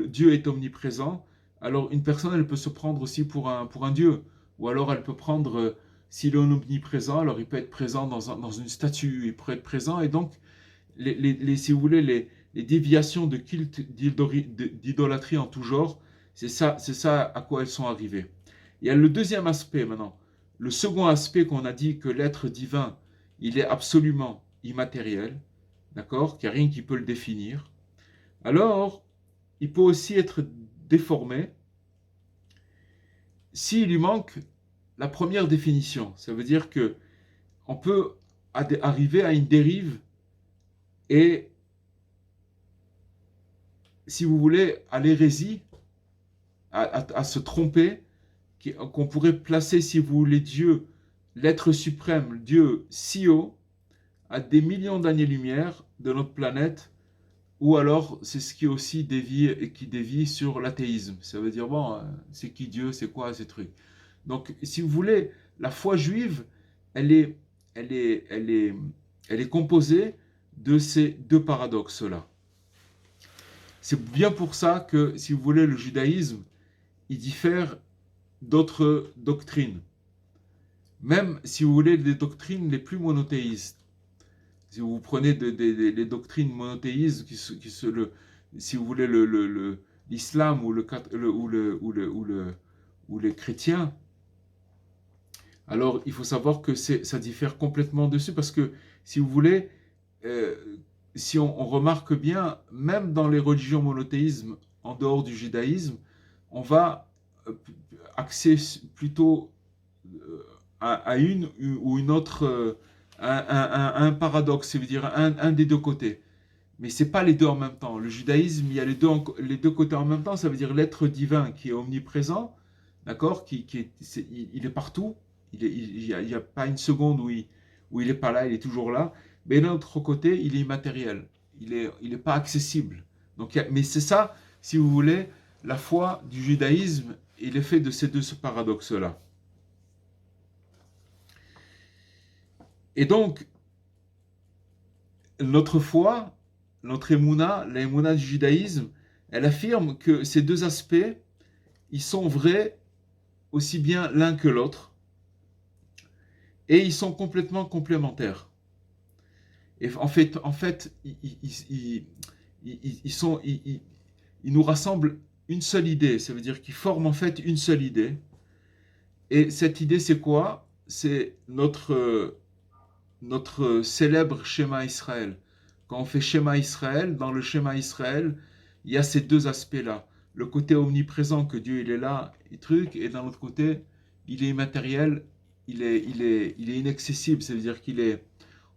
[SPEAKER 1] Dieu est omniprésent, alors une personne, elle peut se prendre aussi pour un Dieu. Ou alors elle peut prendre, s'il est omniprésent, alors il peut être présent dans une statue, il pourrait être présent, et donc si vous voulez, les déviations de culte d'idolâtrie en tout genre, c'est ça à quoi elles sont arrivées. Il y a le deuxième aspect maintenant. Le second aspect qu'on a dit que l'être divin, il est absolument immatériel, d'accord, qu'il n'y a rien qui peut le définir. Alors, il peut aussi être déformé s'il lui manque la première définition. Ça veut dire que on peut arriver à une dérive et, si vous voulez, à l'hérésie, à se tromper, qu'on pourrait placer, si vous voulez, Dieu, l'être suprême, Dieu, si haut, à des millions d'années-lumière de notre planète, ou alors c'est ce qui aussi dévie sur l'athéisme. Ça veut dire, bon, c'est qui Dieu, c'est quoi ces trucs? Donc, si vous voulez, la foi juive, elle est, elle est, elle est, elle est composée de ces deux paradoxes-là. C'est bien pour ça que, si vous voulez, le judaïsme, il diffère d'autres doctrines. Même, si vous voulez, des doctrines les plus monothéistes. Si vous prenez les doctrines monothéistes, si vous voulez, l'islam ou les chrétiens, alors il faut savoir que ça diffère complètement dessus, parce que, si vous voulez, euh, si on remarque bien, même dans les religions monothéismes, en dehors du judaïsme, on va axer plutôt à une ou une autre, un paradoxe, ça veut dire un des deux côtés. Mais c'est pas les deux en même temps. Le judaïsme, il y a les deux côtés en même temps, ça veut dire l'être divin qui est omniprésent, d'accord, il est partout, il y a pas une seconde où il est pas là, il est toujours là. Mais d'un autre côté, il est immatériel, il est pas accessible. Donc, mais c'est ça, si vous voulez, la foi du judaïsme, il est fait de ce paradoxe-là. Et donc, notre foi, notre émouna, la émouna du judaïsme, elle affirme que ces deux aspects, ils sont vrais aussi bien l'un que l'autre, et ils sont complètement complémentaires. Et en fait ils nous rassemblent une seule idée, ça veut dire qu'ils forment en fait une seule idée. Et cette idée, c'est quoi? C'est notre célèbre schéma Israël. Quand on fait schéma Israël, dans le schéma Israël, il y a ces deux aspects-là. Le côté omniprésent, que Dieu il est là, et d'un autre côté, il est immatériel, il est inaccessible, ça veut dire qu'il est,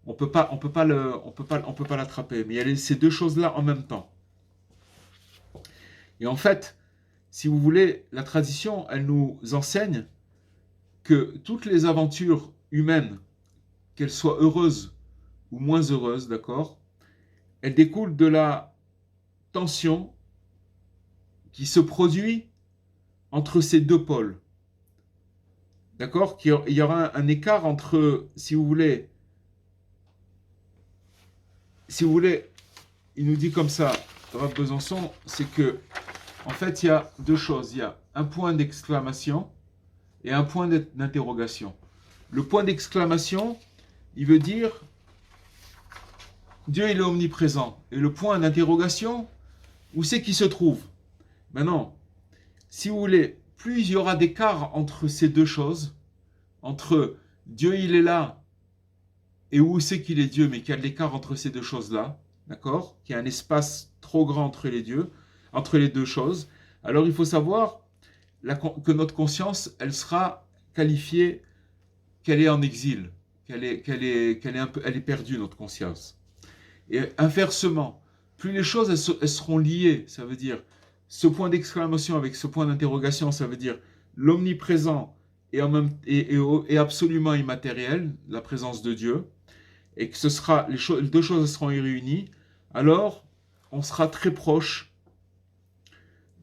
[SPEAKER 1] on peut pas l'attraper. Mais il y a ces deux choses-là en même temps. Et en fait, si vous voulez, la tradition, elle nous enseigne que toutes les aventures humaines, qu'elles soient heureuses ou moins heureuses, d'accord, elles découlent de la tension qui se produit entre ces deux pôles. D'accord? Il y aura un écart entre, si vous voulez, il nous dit comme ça, Rav Besançon, c'est que, en fait, il y a deux choses. Il y a un point d'exclamation et un point d'interrogation. Le point d'exclamation, il veut dire Dieu il est omniprésent. Et le point d'interrogation, où c'est qu'il se trouve? Maintenant, si vous voulez, plus il y aura d'écart entre ces deux choses, entre Dieu il est là et où c'est qu'il est Dieu, mais qu'il y a de l'écart entre ces deux choses-là, d'accord? Qu'il y a un espace trop grand entre les deux choses, alors il faut savoir que notre conscience, elle sera qualifiée qu'elle est en exil, elle est perdue, notre conscience. Et inversement, plus les choses elles seront liées, ça veut dire ce point d'exclamation avec ce point d'interrogation, ça veut dire l'omniprésent et absolument immatériel, la présence de Dieu, et que les deux choses seront réunies, alors on sera très proche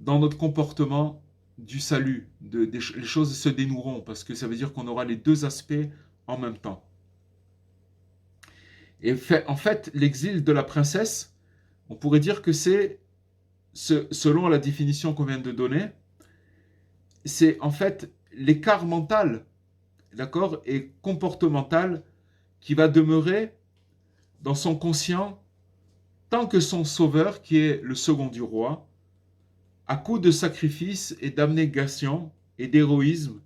[SPEAKER 1] dans notre comportement du salut. Les choses se dénoueront, parce que ça veut dire qu'on aura les deux aspects en même temps. Et en fait, l'exil de la princesse, on pourrait dire que c'est, selon la définition qu'on vient de donner, c'est en fait l'écart mental, d'accord, et comportemental qui va demeurer dans son conscient tant que son sauveur, qui est le second du roi, à coup de sacrifice et d'abnégation et d'héroïsme,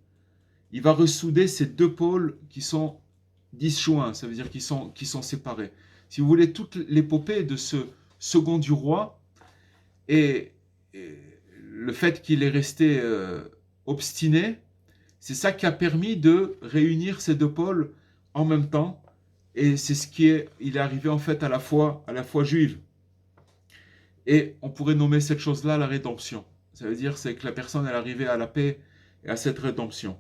[SPEAKER 1] il va ressouder ces deux pôles qui sont disjoints, ça veut dire qui sont séparés. Si vous voulez, toute l'épopée de ce second du roi et le fait qu'il est resté obstiné, c'est ça qui a permis de réunir ces deux pôles en même temps, et c'est il est arrivé en fait à la foi juive. Et on pourrait nommer cette chose-là la rédemption. Ça veut dire c'est que la personne est arrivée à la paix et à cette rédemption.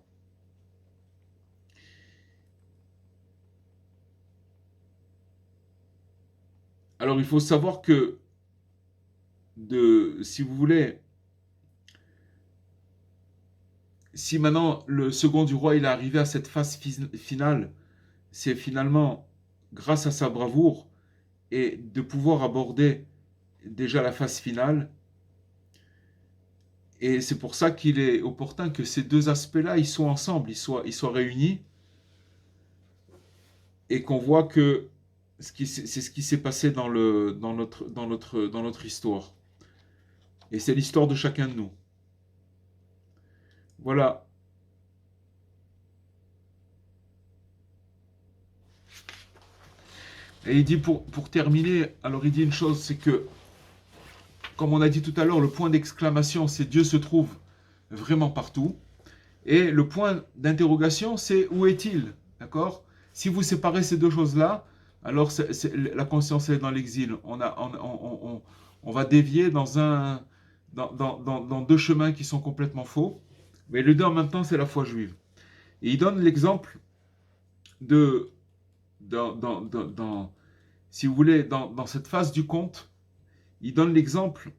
[SPEAKER 1] Alors il faut savoir que, si vous voulez, si maintenant le second du roi il est arrivé à cette phase finale, c'est finalement grâce à sa bravoure et de pouvoir aborder déjà la phase finale. Et c'est pour ça qu'il est opportun que ces deux aspects-là, ils soient ensemble, ils soient réunis, et qu'on voit que c'est ce qui s'est passé dans notre histoire. Et c'est l'histoire de chacun de nous. Voilà. Et il dit pour terminer, alors il dit une chose, c'est que, comme on a dit tout à l'heure, le point d'exclamation, c'est Dieu se trouve vraiment partout. Et le point d'interrogation, c'est où est-il? D'accord? Si vous séparez ces deux choses-là, alors la conscience est dans l'exil. On va dévier dans deux chemins qui sont complètement faux. Mais les deux en même temps, c'est la foi juive. Et il donne l'exemple de, si vous voulez, dans cette phase du conte, il donne l'exemple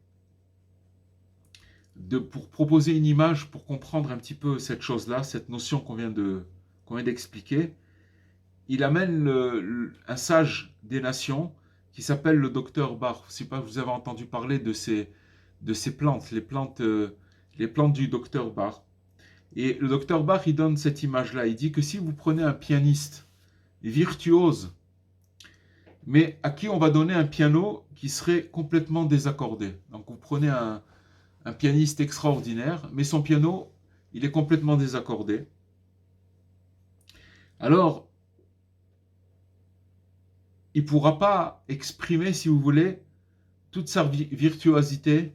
[SPEAKER 1] pour proposer une image, pour comprendre un petit peu cette chose-là, cette notion qu'on vient d'expliquer. Il amène un sage des nations qui s'appelle le docteur Bach. Je ne sais pas si vous avez entendu parler de ces plantes, les plantes du docteur Bach. Et le docteur Bach, il donne cette image-là. Il dit que si vous prenez un pianiste virtuose, mais à qui on va donner un piano qui serait complètement désaccordé. Donc vous prenez un pianiste extraordinaire, mais son piano, il est complètement désaccordé. Alors, il ne pourra pas exprimer, si vous voulez, toute sa virtuosité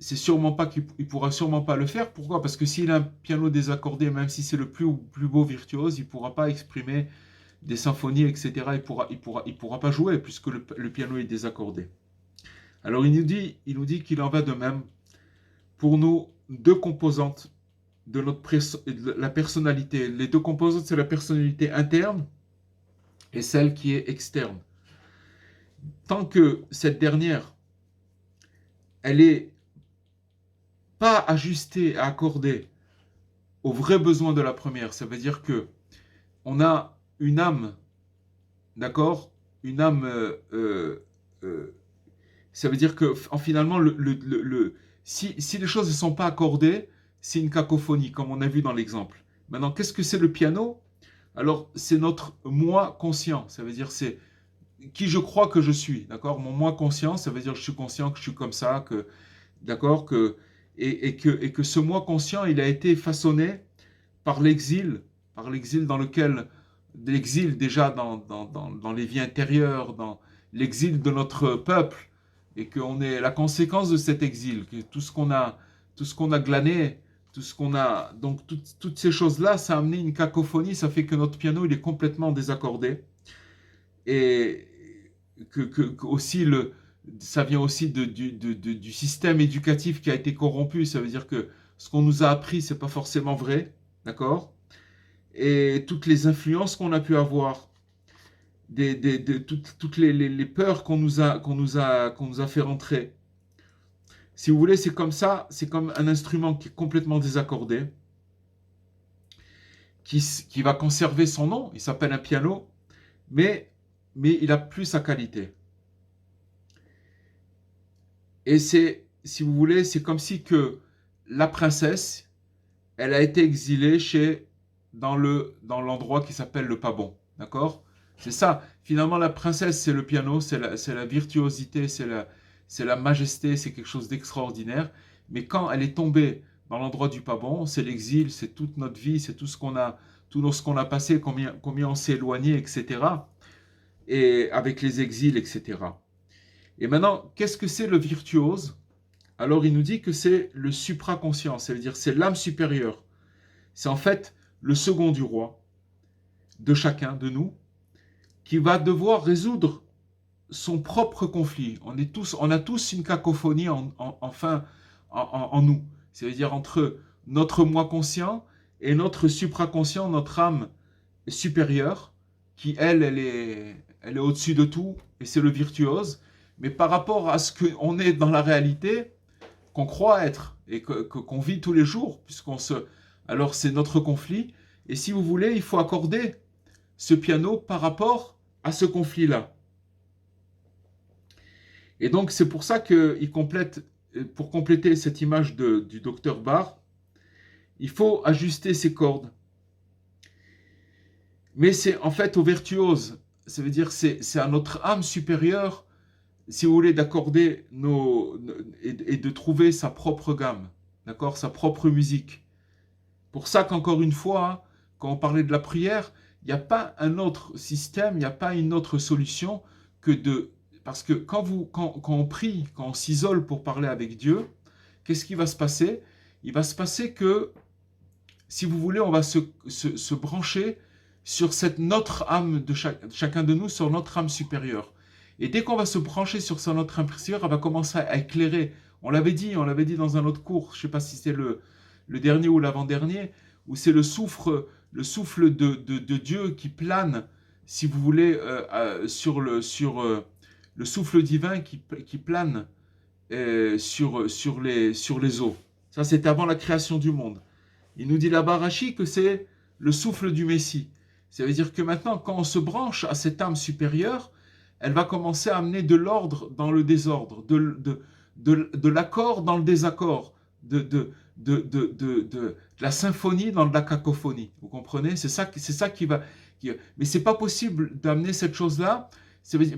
[SPEAKER 1] c'est sûrement pas qu'il pourra sûrement pas le faire. Pourquoi? Parce que s'il a un piano désaccordé, même si c'est le plus beau virtuose, il pourra pas exprimer des symphonies, etc. Il pourra pas jouer puisque le piano est désaccordé. Alors il nous dit qu'il en va de même pour nous deux composantes de de la personnalité. Les deux composantes, c'est la personnalité interne et celle qui est externe. Tant que cette dernière, elle est pas ajustée, accordée aux vrais besoins de la première, ça veut dire que on a une âme, d'accord, une âme, ça veut dire que finalement, si les choses ne sont pas accordées, c'est une cacophonie, comme on a vu dans l'exemple. Maintenant, qu'est-ce que c'est le piano? Alors, c'est notre moi conscient, ça veut dire c'est qui je crois que je suis, d'accord? Mon moi conscient, ça veut dire que je suis conscient que je suis comme ça, que, d'accord, et que ce moi conscient, il a été façonné par l'exil dans lequel, l'exil déjà dans les vies intérieures, dans l'exil de notre peuple, et qu'on est la conséquence de cet exil, que tout ce qu'on a glané, tout ce qu'on a, donc toutes ces choses-là, ça a amené une cacophonie, ça fait que notre piano, il est complètement désaccordé, et que aussi ça vient aussi du système éducatif qui a été corrompu, ça veut dire que ce qu'on nous a appris, c'est pas forcément vrai, d'accord? Et toutes les influences qu'on a pu avoir, toutes les peurs qu'on nous a fait rentrer. Si vous voulez, c'est comme ça, c'est comme un instrument qui est complètement désaccordé, qui va conserver son nom, il s'appelle un piano, mais il a plus sa qualité. Et c'est, si vous voulez, c'est comme si que la princesse, elle a été exilée dans l'endroit qui s'appelle le pas bon. D'accord? C'est ça. Finalement, la princesse, c'est le piano, c'est la virtuosité, c'est la majesté, c'est quelque chose d'extraordinaire. Mais quand elle est tombée dans l'endroit du pas bon, c'est l'exil, c'est toute notre vie, c'est tout ce qu'on a passé, combien on s'est éloigné, etc. Et avec les exils, etc. Et maintenant, qu'est-ce que c'est le virtuose? Alors, il nous dit que c'est le supraconscient, ça veut dire c'est l'âme supérieure. C'est en fait le second du roi, de chacun de nous, qui va devoir résoudre son propre conflit. On a tous une cacophonie en nous. Ça veut dire entre notre moi conscient et notre supraconscient, notre âme supérieure, qui elle est au-dessus de tout, et c'est le virtuose. Mais par rapport à ce qu'on est dans la réalité, qu'on croit être, et qu'on vit tous les jours, alors c'est notre conflit, et si vous voulez, il faut accorder ce piano par rapport à ce conflit-là. Et donc c'est pour ça qu'il complète, pour compléter cette image du docteur Barr, il faut ajuster ses cordes. Mais c'est en fait au virtuose, ça veut dire c'est à notre âme supérieure, si vous voulez, d'accorder et de trouver sa propre gamme, d'accord, sa propre musique. Pour ça qu'encore une fois, quand on parlait de la prière, il n'y a pas un autre système, il n'y a pas une autre solution que de... Parce que quand on prie, quand on s'isole pour parler avec Dieu, qu'est-ce qui va se passer? Il va se passer que, si vous voulez, on va se brancher sur notre âme de chacun de nous, sur notre âme supérieure. Et dès qu'on va se brancher sur notre âme supérieure, elle va commencer à éclairer. On l'avait dit dans un autre cours, je ne sais pas si c'est le dernier ou l'avant-dernier, où c'est le souffle de Dieu qui plane, si vous voulez, sur le souffle divin qui plane sur les eaux. Ça, c'était avant la création du monde. Il nous dit là-bas, Rachi, que c'est le souffle du Messie. Ça veut dire que maintenant, quand on se branche à cette âme supérieure, elle va commencer à amener de l'ordre dans le désordre, de l'accord dans le désaccord, de la symphonie dans de la cacophonie. Vous comprenez? C'est ça qui va... Mais c'est pas possible d'amener cette chose-là,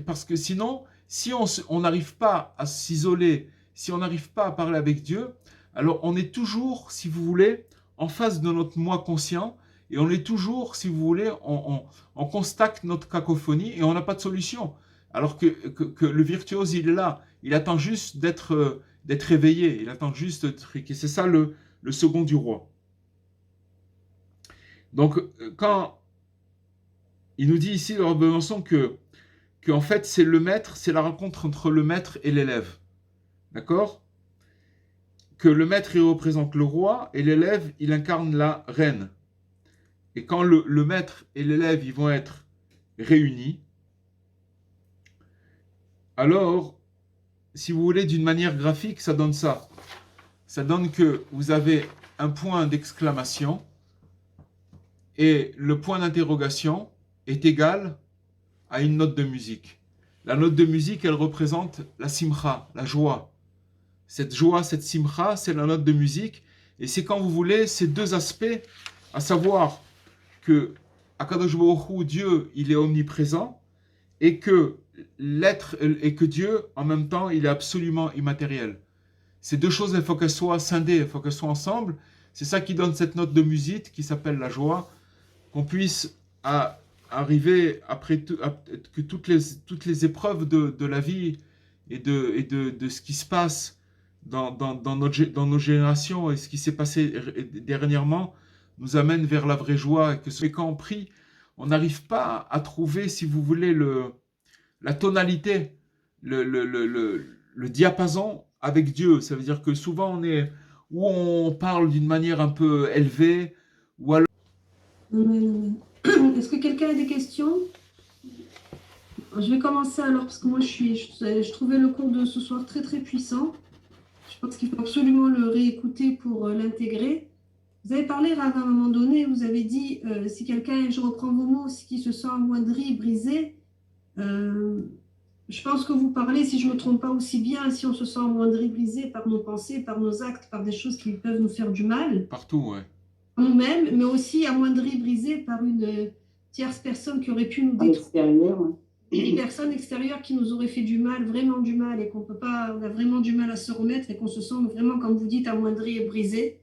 [SPEAKER 1] parce que sinon, si on n'arrive pas à s'isoler, si on n'arrive pas à parler avec Dieu, alors on est toujours, si vous voulez, en face de notre moi conscient, et on est toujours, si vous voulez, on constate notre cacophonie et on n'a pas de solution. Alors que le virtuose, il est là. il attend juste d'être réveillé, il attend juste d'être... Et c'est ça le second du roi. Donc, quand il nous dit ici, le Rabbi Besançon, que en fait, c'est le maître, c'est la rencontre entre le maître et l'élève. D'accord? Que le maître, il représente le roi, et l'élève, il incarne la reine. Et quand le maître et l'élève, ils vont être réunis, alors, si vous voulez, d'une manière graphique, ça donne ça. Ça donne que vous avez un point d'exclamation, et le point d'interrogation est égal à une note de musique. La note de musique, elle représente la simcha, la joie. Cette joie, cette simcha, c'est la note de musique. Et c'est quand vous voulez ces deux aspects, à savoir que Akadosh Baruch Hu, Dieu, il est omniprésent, et que l'être, et que Dieu, en même temps, il est absolument immatériel. Ces deux choses, il faut qu'elles soient scindées, il faut qu'elles soient ensemble. C'est ça qui donne cette note de musique qui s'appelle la joie, qu'on puisse arriver après que toutes les épreuves de la vie et de ce qui se passe dans nos générations et ce qui s'est passé dernièrement nous amène vers la vraie joie. Et quand on prie, on n'arrive pas à trouver, si vous voulez, la tonalité, le diapason avec Dieu. Ça veut dire que souvent on parle d'une manière un peu élevée, ou alors...
[SPEAKER 2] Est-ce que quelqu'un a des questions? Je vais commencer alors, parce que moi je trouvais le cours de ce soir très très puissant. Je pense qu'il faut absolument le réécouter pour l'intégrer. Vous avez parlé, Rav, à un moment donné, vous avez dit, si quelqu'un, je reprends vos mots, qui se sent amoindri, brisé, je pense que vous parlez, si je ne me trompe pas aussi bien, si on se sent amoindri, brisé par nos pensées, par nos actes, par des choses qui peuvent nous faire du mal.
[SPEAKER 1] Partout, ouais.
[SPEAKER 2] Nous-mêmes, mais aussi amoindri, brisé par une tierce personne qui aurait pu nous détruire. Une personne extérieure qui nous aurait fait du mal, vraiment du mal, et on a vraiment du mal à se remettre, et qu'on se sent vraiment, comme vous dites, amoindri et brisé.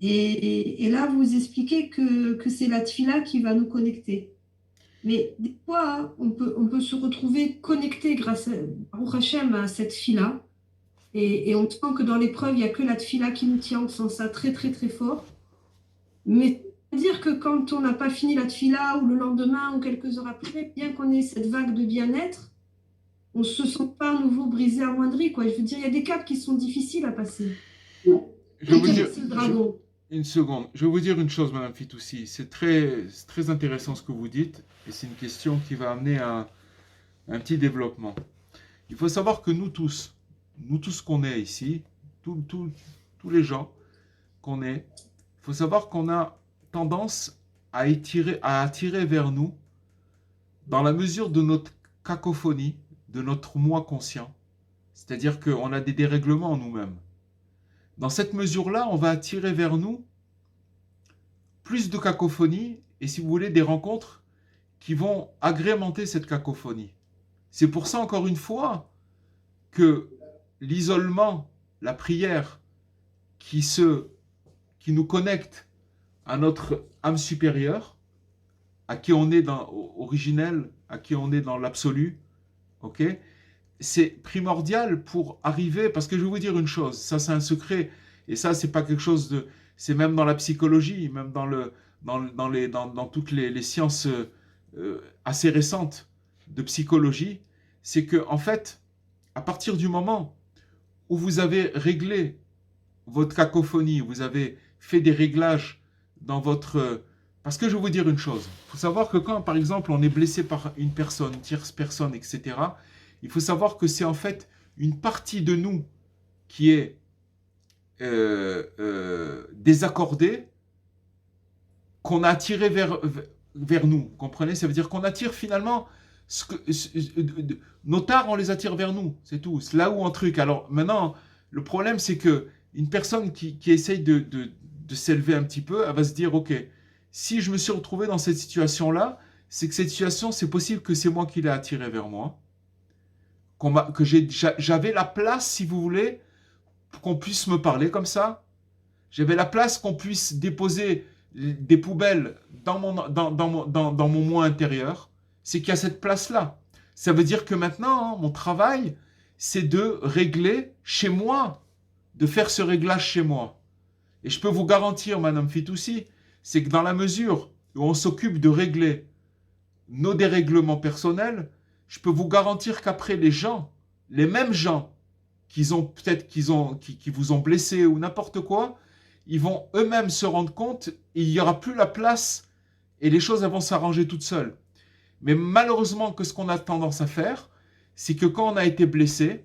[SPEAKER 2] Et là, vous expliquez que c'est la tfila qui va nous connecter. Mais des fois, hein, on peut se retrouver connecté grâce Baruch Hashem, à cette tfila. Et on sent que dans l'épreuve, il n'y a que la tfila qui nous tient, on sent ça très, très, très fort. Mais dire que quand on n'a pas fini la tfila, ou le lendemain, ou quelques heures après, bien qu'on ait cette vague de bien-être, on ne se sent pas à nouveau brisé, amoindri, quoi. Je veux dire, il y a des caps qui sont difficiles à passer.
[SPEAKER 1] Je vais vous dire, une seconde. Je vais vous dire une chose, Madame Fitoussi. C'est très intéressant ce que vous dites, et c'est une question qui va amener à un petit développement. Il faut savoir que nous tous qu'on est ici, tous les gens qu'on est, il faut savoir qu'on a tendance à attirer vers nous, dans la mesure de notre cacophonie, de notre moi conscient. C'est-à-dire qu'on a des dérèglements en nous-mêmes. Dans cette mesure-là, on va attirer vers nous plus de cacophonie et, si vous voulez, des rencontres qui vont agrémenter cette cacophonie. C'est pour ça, encore une fois, que l'isolement, la prière qui nous connecte à notre âme supérieure, à qui on est originel, à qui on est dans l'absolu, ok, c'est primordial pour arriver, parce que je vais vous dire une chose, ça c'est un secret, et ça c'est pas quelque chose de, c'est même dans la psychologie, même dans toutes les sciences assez récentes de psychologie, c'est que en fait, à partir du moment où vous avez réglé votre cacophonie, vous avez fait des réglages dans votre... Parce que je vais vous dire une chose, il faut savoir que quand, par exemple, on est blessé par une personne, une tierce personne, etc., il faut savoir que c'est en fait une partie de nous qui est désaccordée, qu'on a attiré vers nous. Vous comprenez? Ça veut dire qu'on attire finalement... nos tares, on les attire vers nous, c'est tout. C'est là où on truc. Alors maintenant, le problème, c'est que une personne qui essaye de s'élever un petit peu, elle va se dire, ok, si je me suis retrouvé dans cette situation-là, c'est que cette situation, c'est possible que c'est moi qui l'ai attirée vers moi. Que j'avais la place, si vous voulez, pour qu'on puisse me parler comme ça. J'avais la place qu'on puisse déposer des poubelles dans mon moi intérieur. C'est qu'il y a cette place-là. Ça veut dire que maintenant, hein, mon travail, c'est de régler chez moi, de faire ce réglage chez moi. Et je peux vous garantir, Madame Fitoussi, c'est que dans la mesure où on s'occupe de régler nos dérèglements personnels, je peux vous garantir qu'après les gens, les mêmes gens qui vous ont blessé ou n'importe quoi, ils vont eux-mêmes se rendre compte, il n'y aura plus la place et les choses elles vont s'arranger toutes seules. Mais malheureusement, que ce qu'on a tendance à faire, c'est que quand on a été blessé,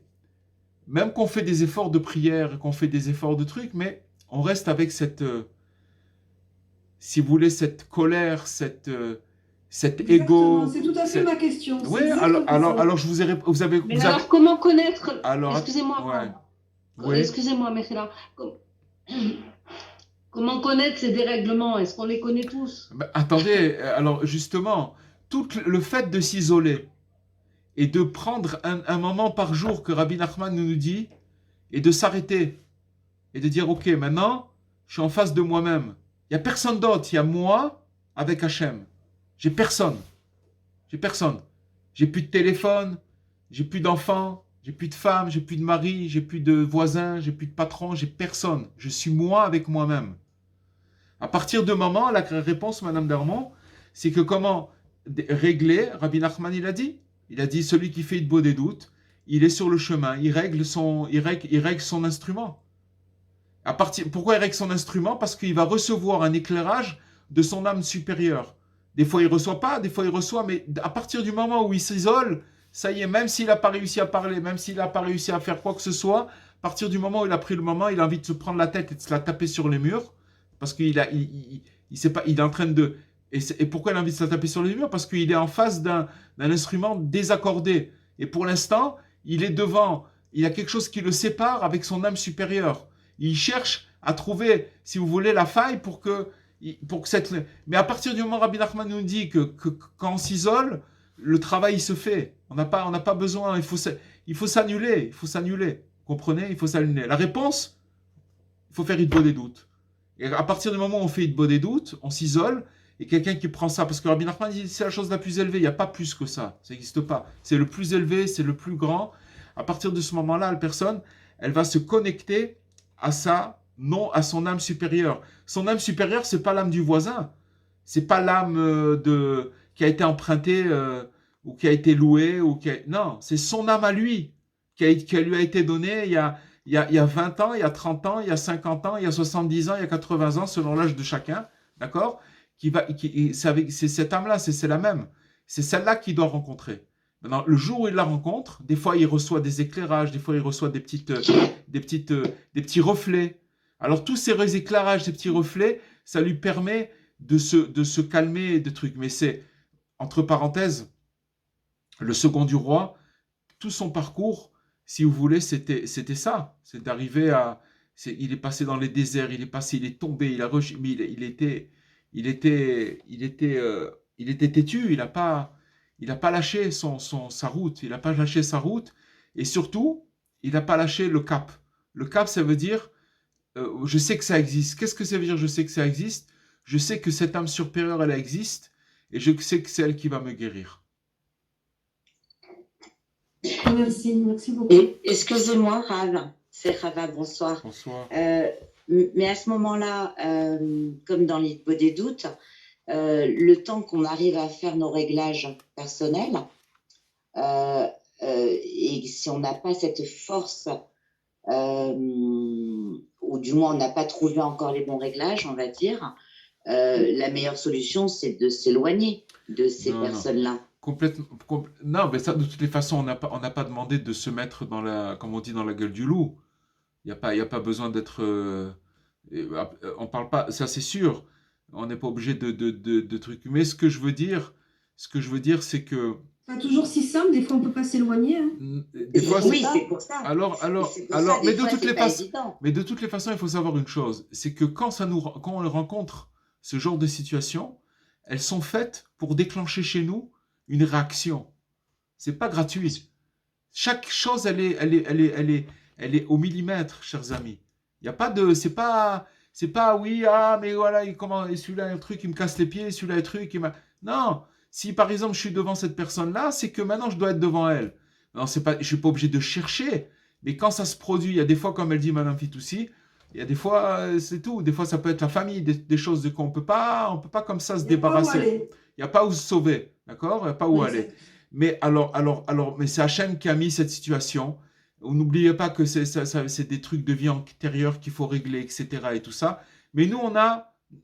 [SPEAKER 1] même qu'on fait des efforts de prière, qu'on fait des efforts de trucs, mais on reste avec cette, si vous voulez, cette colère, cet ego.
[SPEAKER 2] C'est tout à fait ma question.
[SPEAKER 1] Oui, alors je vous ai
[SPEAKER 3] Mais alors, comment connaître...
[SPEAKER 1] Alors,
[SPEAKER 3] excusez-moi,
[SPEAKER 1] ouais. Oui.
[SPEAKER 3] Excusez-moi, mais c'est là. Comment connaître ces dérèglements? Est-ce qu'on les connaît tous?
[SPEAKER 1] Attendez, alors justement, tout le fait de s'isoler et de prendre un moment par jour que Rabbi Nachman nous dit, et de s'arrêter, et de dire, ok, maintenant, je suis en face de moi-même. Il n'y a personne d'autre, il y a moi avec Hachem. J'ai personne. J'ai personne. J'ai plus de téléphone, j'ai plus d'enfants, j'ai plus de femme, j'ai plus de mari, j'ai plus de voisins, j'ai plus de patron, j'ai personne. Je suis moi avec moi-même. À partir de moment, la réponse, Madame Darmon, c'est que comment régler, Rabbi Nachman il a dit, celui qui fait Hitbo des doutes, il est sur le chemin, il règle son instrument. Pourquoi il règle son instrument? Parce qu'il va recevoir un éclairage de son âme supérieure. Des fois il ne reçoit pas, des fois il reçoit, mais à partir du moment où il s'isole, ça y est, même s'il n'a pas réussi à parler, même s'il n'a pas réussi à faire quoi que ce soit, à partir du moment où il a pris le moment, il a envie de se prendre la tête et de se la taper sur les murs, parce qu'il sait pas, il est en train de... Et pourquoi il a envie de se la taper sur les murs? Parce qu'il est en face d'un instrument désaccordé. Et pour l'instant, il est devant, il y a quelque chose qui le sépare avec son âme supérieure. Il cherche à trouver, si vous voulez, la faille pour que cette... Mais à partir du moment où Rabbi Nachman nous dit que quand on s'isole, le travail il se fait. On n'a pas besoin, il faut s'annuler, comprenez? Il faut s'annuler. La réponse, il faut faire Hitbo des doutes. Et à partir du moment où on fait Hitbo des doutes, on s'isole, et quelqu'un qui prend ça, parce que Rabbi Nachman dit c'est la chose la plus élevée, il n'y a pas plus que ça n'existe pas. C'est le plus élevé, c'est le plus grand. À partir de ce moment-là, la personne, elle va se connecter à à son âme supérieure. Son âme supérieure, c'est pas l'âme du voisin, c'est pas l'âme qui a été empruntée ou qui a été louée non, c'est son âme à lui qui lui a été donnée il y a 20 ans, il y a 30 ans, il y a 50 ans, il y a 70 ans, il y a 80 ans, selon l'âge de chacun, d'accord? C'est cette âme-là, c'est la même. C'est celle-là qu'il doit rencontrer. Maintenant, le jour où il la rencontre, des fois il reçoit des éclairages, des fois il reçoit des petits reflets. Alors tous ces éclairages, ces petits reflets, ça lui permet de se calmer des trucs. Mais c'est, entre parenthèses, le second du roi, tout son parcours, si vous voulez, c'était ça. C'est d'arriver à... il est passé dans les déserts, il est tombé, il était têtu, il n'a pas lâché sa route, il n'a pas lâché sa route, et surtout, il n'a pas lâché le cap. Le cap, ça veut dire, je sais que ça existe. Qu'est-ce que ça veut dire, je sais que ça existe? Je sais que cette âme supérieure, elle existe, et je sais que c'est elle qui va me guérir.
[SPEAKER 2] Merci beaucoup.
[SPEAKER 4] Excusez-moi, Rav, c'est Rava, bonsoir.
[SPEAKER 1] Bonsoir.
[SPEAKER 4] Mais à ce moment-là, comme dans l'Hitbo des doutes, le temps qu'on arrive à faire nos réglages personnels, et si on n'a pas cette force, ou du moins on n'a pas trouvé encore les bons réglages, on va dire, la meilleure solution, c'est de s'éloigner de ces personnes-là.
[SPEAKER 1] Non, mais ça, de toutes les façons, on n'a pas demandé de se mettre comme on dit, dans la gueule du loup. Il n'y a pas besoin d'être... on parle pas... Ça, c'est sûr. On n'est pas obligé de trucs. Mais ce que je veux dire, c'est que...
[SPEAKER 2] Pas toujours si simple. Des fois, on ne peut pas s'éloigner. Hein.
[SPEAKER 4] Oui, c'est pour ça.
[SPEAKER 1] Mais de toutes les façons, il faut savoir une chose. C'est que quand on rencontre ce genre de situation, elles sont faites pour déclencher chez nous une réaction. C'est pas gratuit. Chaque chose, elle est au millimètre, chers amis. Il y a pas de, c'est pas oui, mais voilà, celui-là un truc, il me casse les pieds, celui-là un truc, non. Si par exemple je suis devant cette personne-là, c'est que maintenant je dois être devant elle. Non, c'est pas, je suis pas obligé de chercher. Mais quand ça se produit, il y a des fois, comme elle dit Madame Fitoussi, il y a des fois, c'est tout. Des fois, ça peut être la famille, des choses qu'on on peut pas comme ça se
[SPEAKER 2] Il n'y a pas où
[SPEAKER 1] débarrasser.
[SPEAKER 2] aller.
[SPEAKER 1] Il n'y a pas où se sauver, d'accord? Il n'y a pas où aller.
[SPEAKER 2] Exact.
[SPEAKER 1] Mais mais c'est Hachem qui a mis cette situation. N'oubliez pas que c'est des trucs de vie antérieure qu'il faut régler, etc. et tout ça. Mais nous,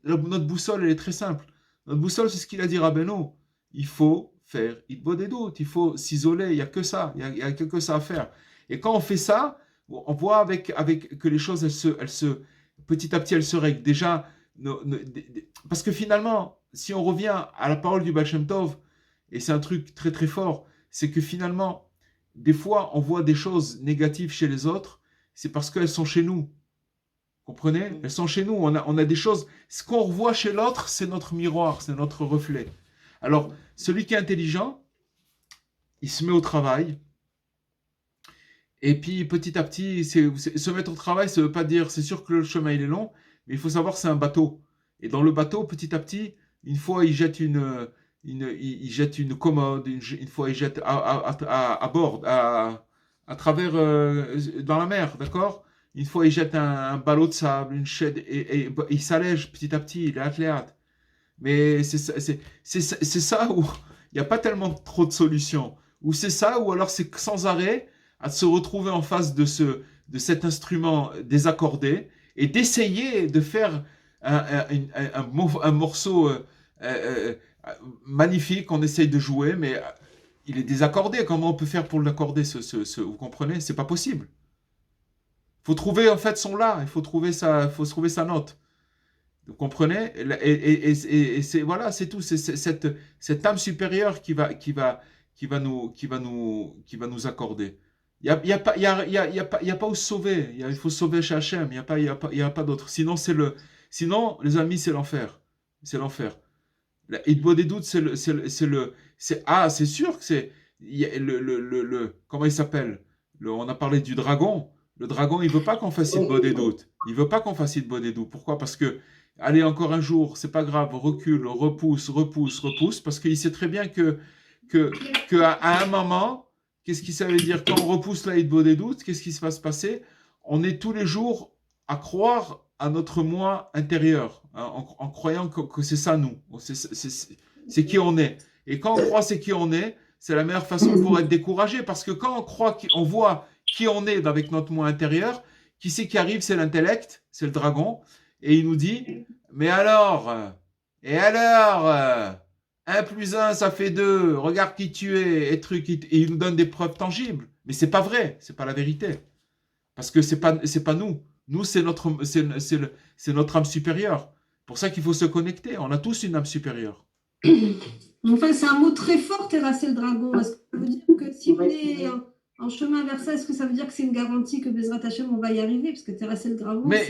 [SPEAKER 1] notre boussole, elle est très simple. Notre boussole, c'est ce qu'il a dit Rabbeinu. Il faut faire Hitbod des doutes. Il faut s'isoler. Il n'y a que ça. Il y a que ça à faire. Et quand on fait ça, on voit avec que les choses, petit à petit, elles se règlent. Déjà, parce que finalement, si on revient à la parole du Baal Shem Tov, et c'est un truc très très fort, c'est que finalement, des fois, on voit des choses négatives chez les autres, c'est parce qu'elles sont chez nous. Comprenez? Elles sont chez nous. On a des choses. Ce qu'on revoit chez l'autre, c'est notre miroir, c'est notre reflet. Alors, celui qui est intelligent, il se met au travail. Et puis, petit à petit, se mettre au travail, ça ne veut pas dire, c'est sûr que le chemin, il est long, mais il faut savoir que c'est un bateau. Et dans le bateau, petit à petit, une fois, il jette il jette une commode, une fois, il jette à bord, à travers, dans la mer, d'accord? Une fois, il jette un ballot de sable, une chaîne, et il s'allège petit à petit, il est hâte. Mais c'est ça où il n'y a pas tellement trop de solutions. Ou c'est ça, ou alors c'est sans arrêt à se retrouver en face de cet instrument désaccordé et d'essayer de faire un morceau magnifique. On essaye de jouer, mais il est désaccordé. Comment on peut faire pour l'accorder vous comprenez? C'est pas possible. Il faut trouver en fait son là. Il faut trouver sa note. Vous comprenez? Et c'est voilà, c'est tout. C'est cette âme supérieure qui va nous accorder. Il y a pas, il y a pas où se sauver. Il faut se sauver chez Hachem. Il y a pas d'autre. Sinon, les amis, c'est l'enfer. C'est l'enfer. La Hitbod des doutes, c'est sûr que c'est, comment il s'appelle? On a parlé du dragon. Le dragon, il veut pas qu'on fasse Hitbod des doutes. Il veut pas qu'on fasse Hitbod des doutes. Pourquoi? Parce que, allez, encore un jour, c'est pas grave, recule, repousse, parce qu'il sait très bien à un moment, qu'est-ce que ça veut dire? Quand on repousse la Hitbod des doutes, qu'est-ce qui va se passer? On est tous les jours à croire à notre moi intérieur, hein, en croyant que c'est ça nous, c'est qui on est. Et quand on croit c'est qui on est, c'est la meilleure façon pour être découragé, parce que quand on croit qu'on voit qui on est avec notre moi intérieur, qui c'est qui arrive? C'est l'intellect, c'est le dragon, et il nous dit, mais alors, et alors, 1 plus 1, ça fait 2, regarde qui tu es, et il nous donne des preuves tangibles. Mais c'est pas vrai, c'est pas la vérité. Parce que c'est pas nous. Nous, c'est notre âme supérieure. Pour ça qu'il faut se connecter. On a tous une âme supérieure.
[SPEAKER 2] Enfin, c'est un mot très fort, terrasser le dragon. Est-ce que ça veut dire que si on est en chemin vers ça, est-ce que ça veut dire que c'est une garantie que Bezrat Hachem, on va y arriver? Parce que terrasser le dragon.
[SPEAKER 1] Mais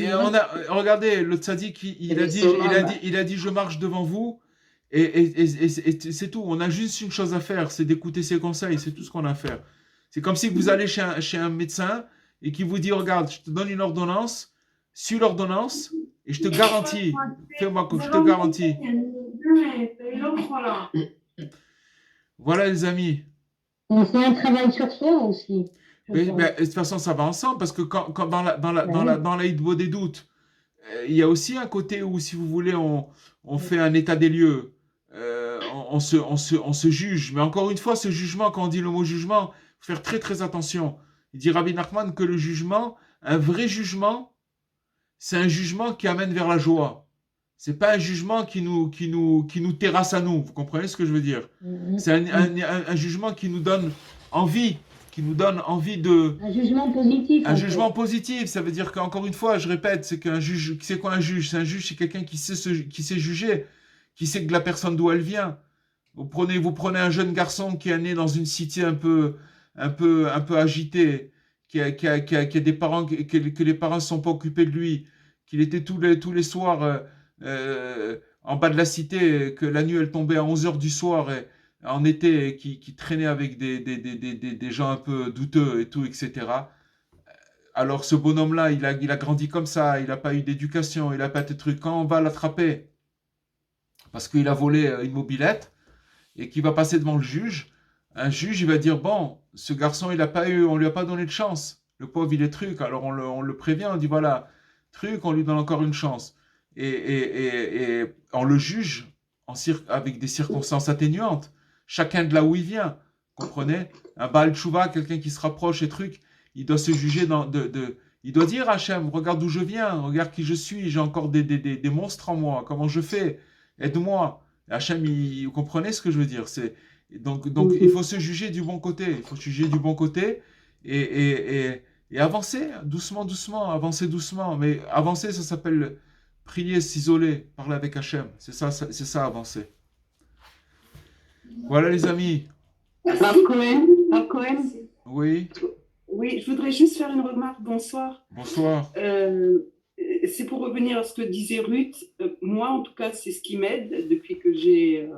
[SPEAKER 1] regardez, le tzaddik, il a dit, je marche devant vous. Et c'est tout. On a juste une chose à faire, c'est d'écouter ses conseils. C'est tout ce qu'on a à faire. C'est comme si vous allez chez un médecin et qui vous dit, regarde, je te donne une ordonnance, suis l'ordonnance, et je te garantis, fais-moi que je te garantis. Voilà les amis.
[SPEAKER 3] On fait un travail sur soi aussi.
[SPEAKER 1] Mais, de toute façon, ça va ensemble, parce que quand dans la Hitbod des doutes, il y a aussi un côté où, si vous voulez, on fait un état des lieux, on se juge. Mais encore une fois, ce jugement, quand on dit le mot jugement, il faut faire très très attention. Il dit Rabbi Nachman que le jugement, un vrai jugement, c'est un jugement qui amène vers la joie. C'est pas un jugement qui nous terrasse à nous. Vous comprenez ce que je veux dire? C'est un jugement qui nous donne envie, de...
[SPEAKER 3] Un jugement positif.
[SPEAKER 1] Un jugement positif, ça veut dire qu'encore une fois, je répète, c'est qu'un juge, c'est quoi un juge? C'est un juge, c'est quelqu'un qui sait juger, qui sait que la personne d'où elle vient. Vous prenez un jeune garçon qui est né dans une cité un peu agitée, qui a des parents, que les parents ne sont pas occupés de lui, qu'il était tous les soirs en bas de la cité, que la nuit elle tombait à 11h du soir en été, qui traînait avec des gens un peu douteux et tout, etc. Alors ce bonhomme-là, il a grandi comme ça, il n'a pas eu d'éducation, il n'a pas de trucs. Quand on va l'attraper, parce qu'il a volé une mobilette, et qu'il va passer devant le juge, Un juge, il va dire, bon, ce garçon, il a pas eu, on lui a pas donné de chance. Le pauvre, il est truc. Alors on le prévient, on dit, voilà, truc, on lui donne encore une chance. Et on le juge avec des circonstances atténuantes. Chacun de là où il vient. Comprenez? Un Baal Tshuva, quelqu'un qui se rapproche et truc, il doit se juger il doit dire, Hachem, regarde d'où je viens, regarde qui je suis, j'ai encore des monstres en moi, comment je fais? Aide-moi. Hachem, vous comprenez ce que je veux dire? Donc il faut se juger du bon côté. Il faut se juger du bon côté et avancer doucement, doucement, avancer doucement. Mais avancer, ça s'appelle prier, s'isoler, parler avec Hachem. C'est ça, avancer. Voilà les amis.
[SPEAKER 3] Cohen.
[SPEAKER 1] Oui.
[SPEAKER 5] Oui, je voudrais juste faire une remarque. Bonsoir.
[SPEAKER 1] Bonsoir.
[SPEAKER 5] C'est pour revenir à ce que disait Ruth. Moi, en tout cas, c'est ce qui m'aide depuis que j'ai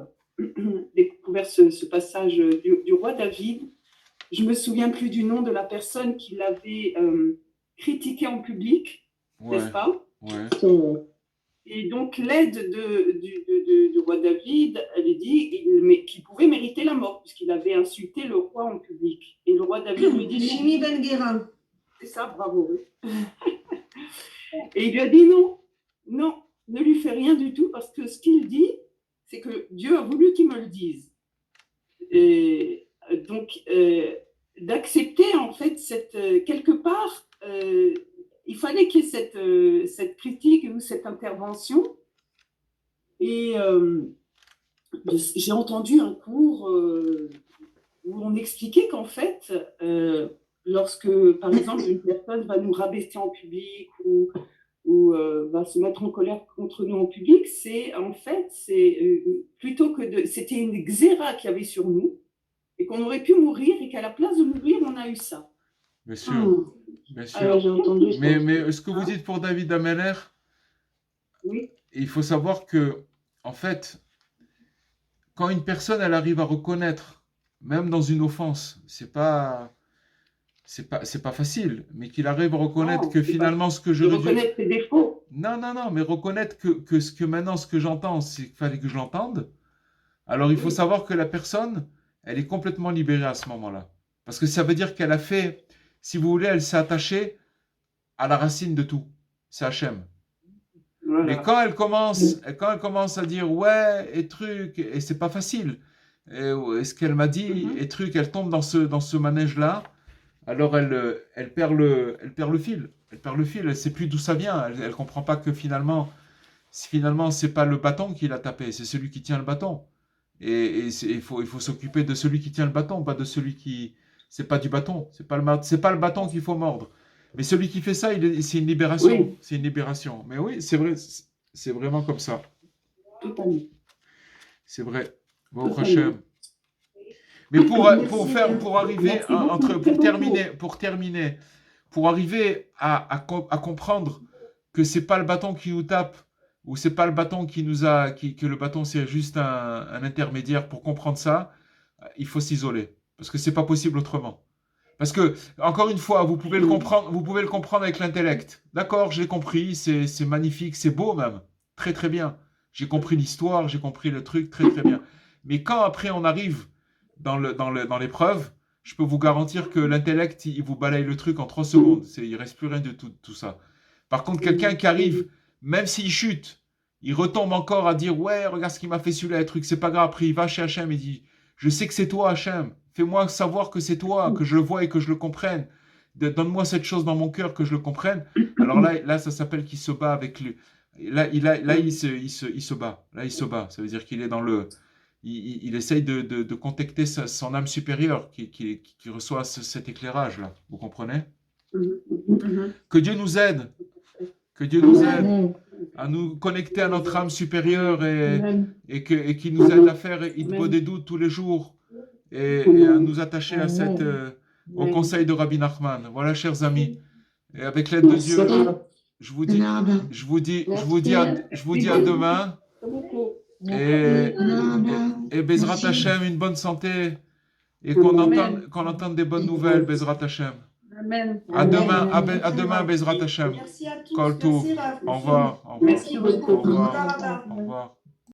[SPEAKER 5] découvert ce passage du roi David. Je me souviens plus du nom de la personne qui l'avait critiqué en public, n'est-ce pas?
[SPEAKER 1] Ouais.
[SPEAKER 5] Et donc, l'aide du roi David, elle est dit qu'il pouvait mériter la mort, puisqu'il avait insulté le roi en public. Et le roi David lui dit...
[SPEAKER 2] Shimi Ben Gera.
[SPEAKER 5] C'est ça, bravo. Et il lui a dit non, ne lui fais rien du tout, parce que ce qu'il dit, c'est que Dieu a voulu qu'il me le dise. Et donc, d'accepter, en fait, quelque part... il fallait qu'il y ait cette critique ou cette intervention. Et j'ai entendu un cours où on expliquait qu'en fait, lorsque, par exemple, une personne va nous rabaisser en public ou va se mettre en colère contre nous en public, plutôt que c'était une xéra qu'il y avait sur nous et qu'on aurait pu mourir et qu'à la place de mourir, on a eu ça.
[SPEAKER 1] Bien sûr. Bien sûr.
[SPEAKER 5] Alors, j'ai entendu
[SPEAKER 1] mais ce que vous dites pour David Ameller,
[SPEAKER 5] oui.
[SPEAKER 1] Il faut savoir que, en fait, quand une personne elle arrive à reconnaître, même dans une offense, c'est pas facile, mais qu'il arrive à reconnaître que finalement ce que je
[SPEAKER 5] reconnaître ses défauts.
[SPEAKER 1] Non, mais reconnaître que ce que j'entends, c'est qu'il fallait que je l'entende. Alors il faut savoir que la personne, elle est complètement libérée à ce moment-là, parce que ça veut dire qu'elle a fait, si vous voulez, elle s'est attachée à la racine de tout, c'est Hachem. Voilà. Mais quand elle commence à dire ouais et truc, et c'est pas facile, et ce qu'elle m'a dit et truc, elle tombe dans ce manège-là, alors elle perd le fil, elle sait plus d'où ça vient, elle comprend pas que finalement c'est pas le bâton qui l'a tapé, c'est celui qui tient le bâton, et il faut s'occuper de celui qui tient le bâton, pas de celui qui, c'est pas du bâton, c'est pas le bâton qu'il faut mordre. Mais celui qui fait ça, c'est une libération. Oui. C'est une libération. Mais oui, c'est vrai, c'est vraiment comme ça. C'est vrai. Bon, Hachem. Mais pour arriver, pour arriver à comprendre que c'est pas le bâton qui nous tape, ou c'est pas le bâton que le bâton c'est juste un intermédiaire, pour comprendre ça, il faut s'isoler. Parce que c'est pas possible autrement. Parce que, encore une fois, vous pouvez le comprendre avec l'intellect. D'accord, j'ai compris, c'est magnifique, c'est beau même. Très très bien. J'ai compris l'histoire, j'ai compris le truc, très très bien. Mais quand après on arrive dans l'épreuve, je peux vous garantir que l'intellect, il vous balaye le truc en 3 secondes. Il reste plus rien de tout ça. Par contre, quelqu'un qui arrive, même s'il chute, il retombe encore à dire « Ouais, regarde ce qu'il m'a fait celui-là, le truc, c'est pas grave. » Après, il va chez Hachem et dit « Je sais que c'est toi, Hachem. Fais-moi savoir que c'est toi, que je le vois et que je le comprenne. Donne-moi cette chose dans mon cœur, que je le comprenne. » Alors là, ça s'appelle qu'il se bat avec lui. Là, il se bat. Là, il se bat. Ça veut dire qu'il est dans le... Il essaye de contacter son âme supérieure qui reçoit cet éclairage-là. Vous comprenez? Que Dieu nous aide. Que Dieu nous aide à nous connecter à notre âme supérieure et qu'il nous aide à faire Hitbo des doutes tous les jours. Et à nous attacher à au conseil de Rabbi Nachman. Voilà, chers amis. Et avec l'aide de Dieu, je vous dis à demain. Et Bezrat Hashem, une bonne santé. Et qu'on entende des bonnes nouvelles, Bezrat Hashem.
[SPEAKER 5] Amen.
[SPEAKER 1] À demain, Bezrat Hashem.
[SPEAKER 2] Merci à tous.
[SPEAKER 1] Kol Tov. Au revoir.
[SPEAKER 2] Merci beaucoup.
[SPEAKER 1] Au revoir.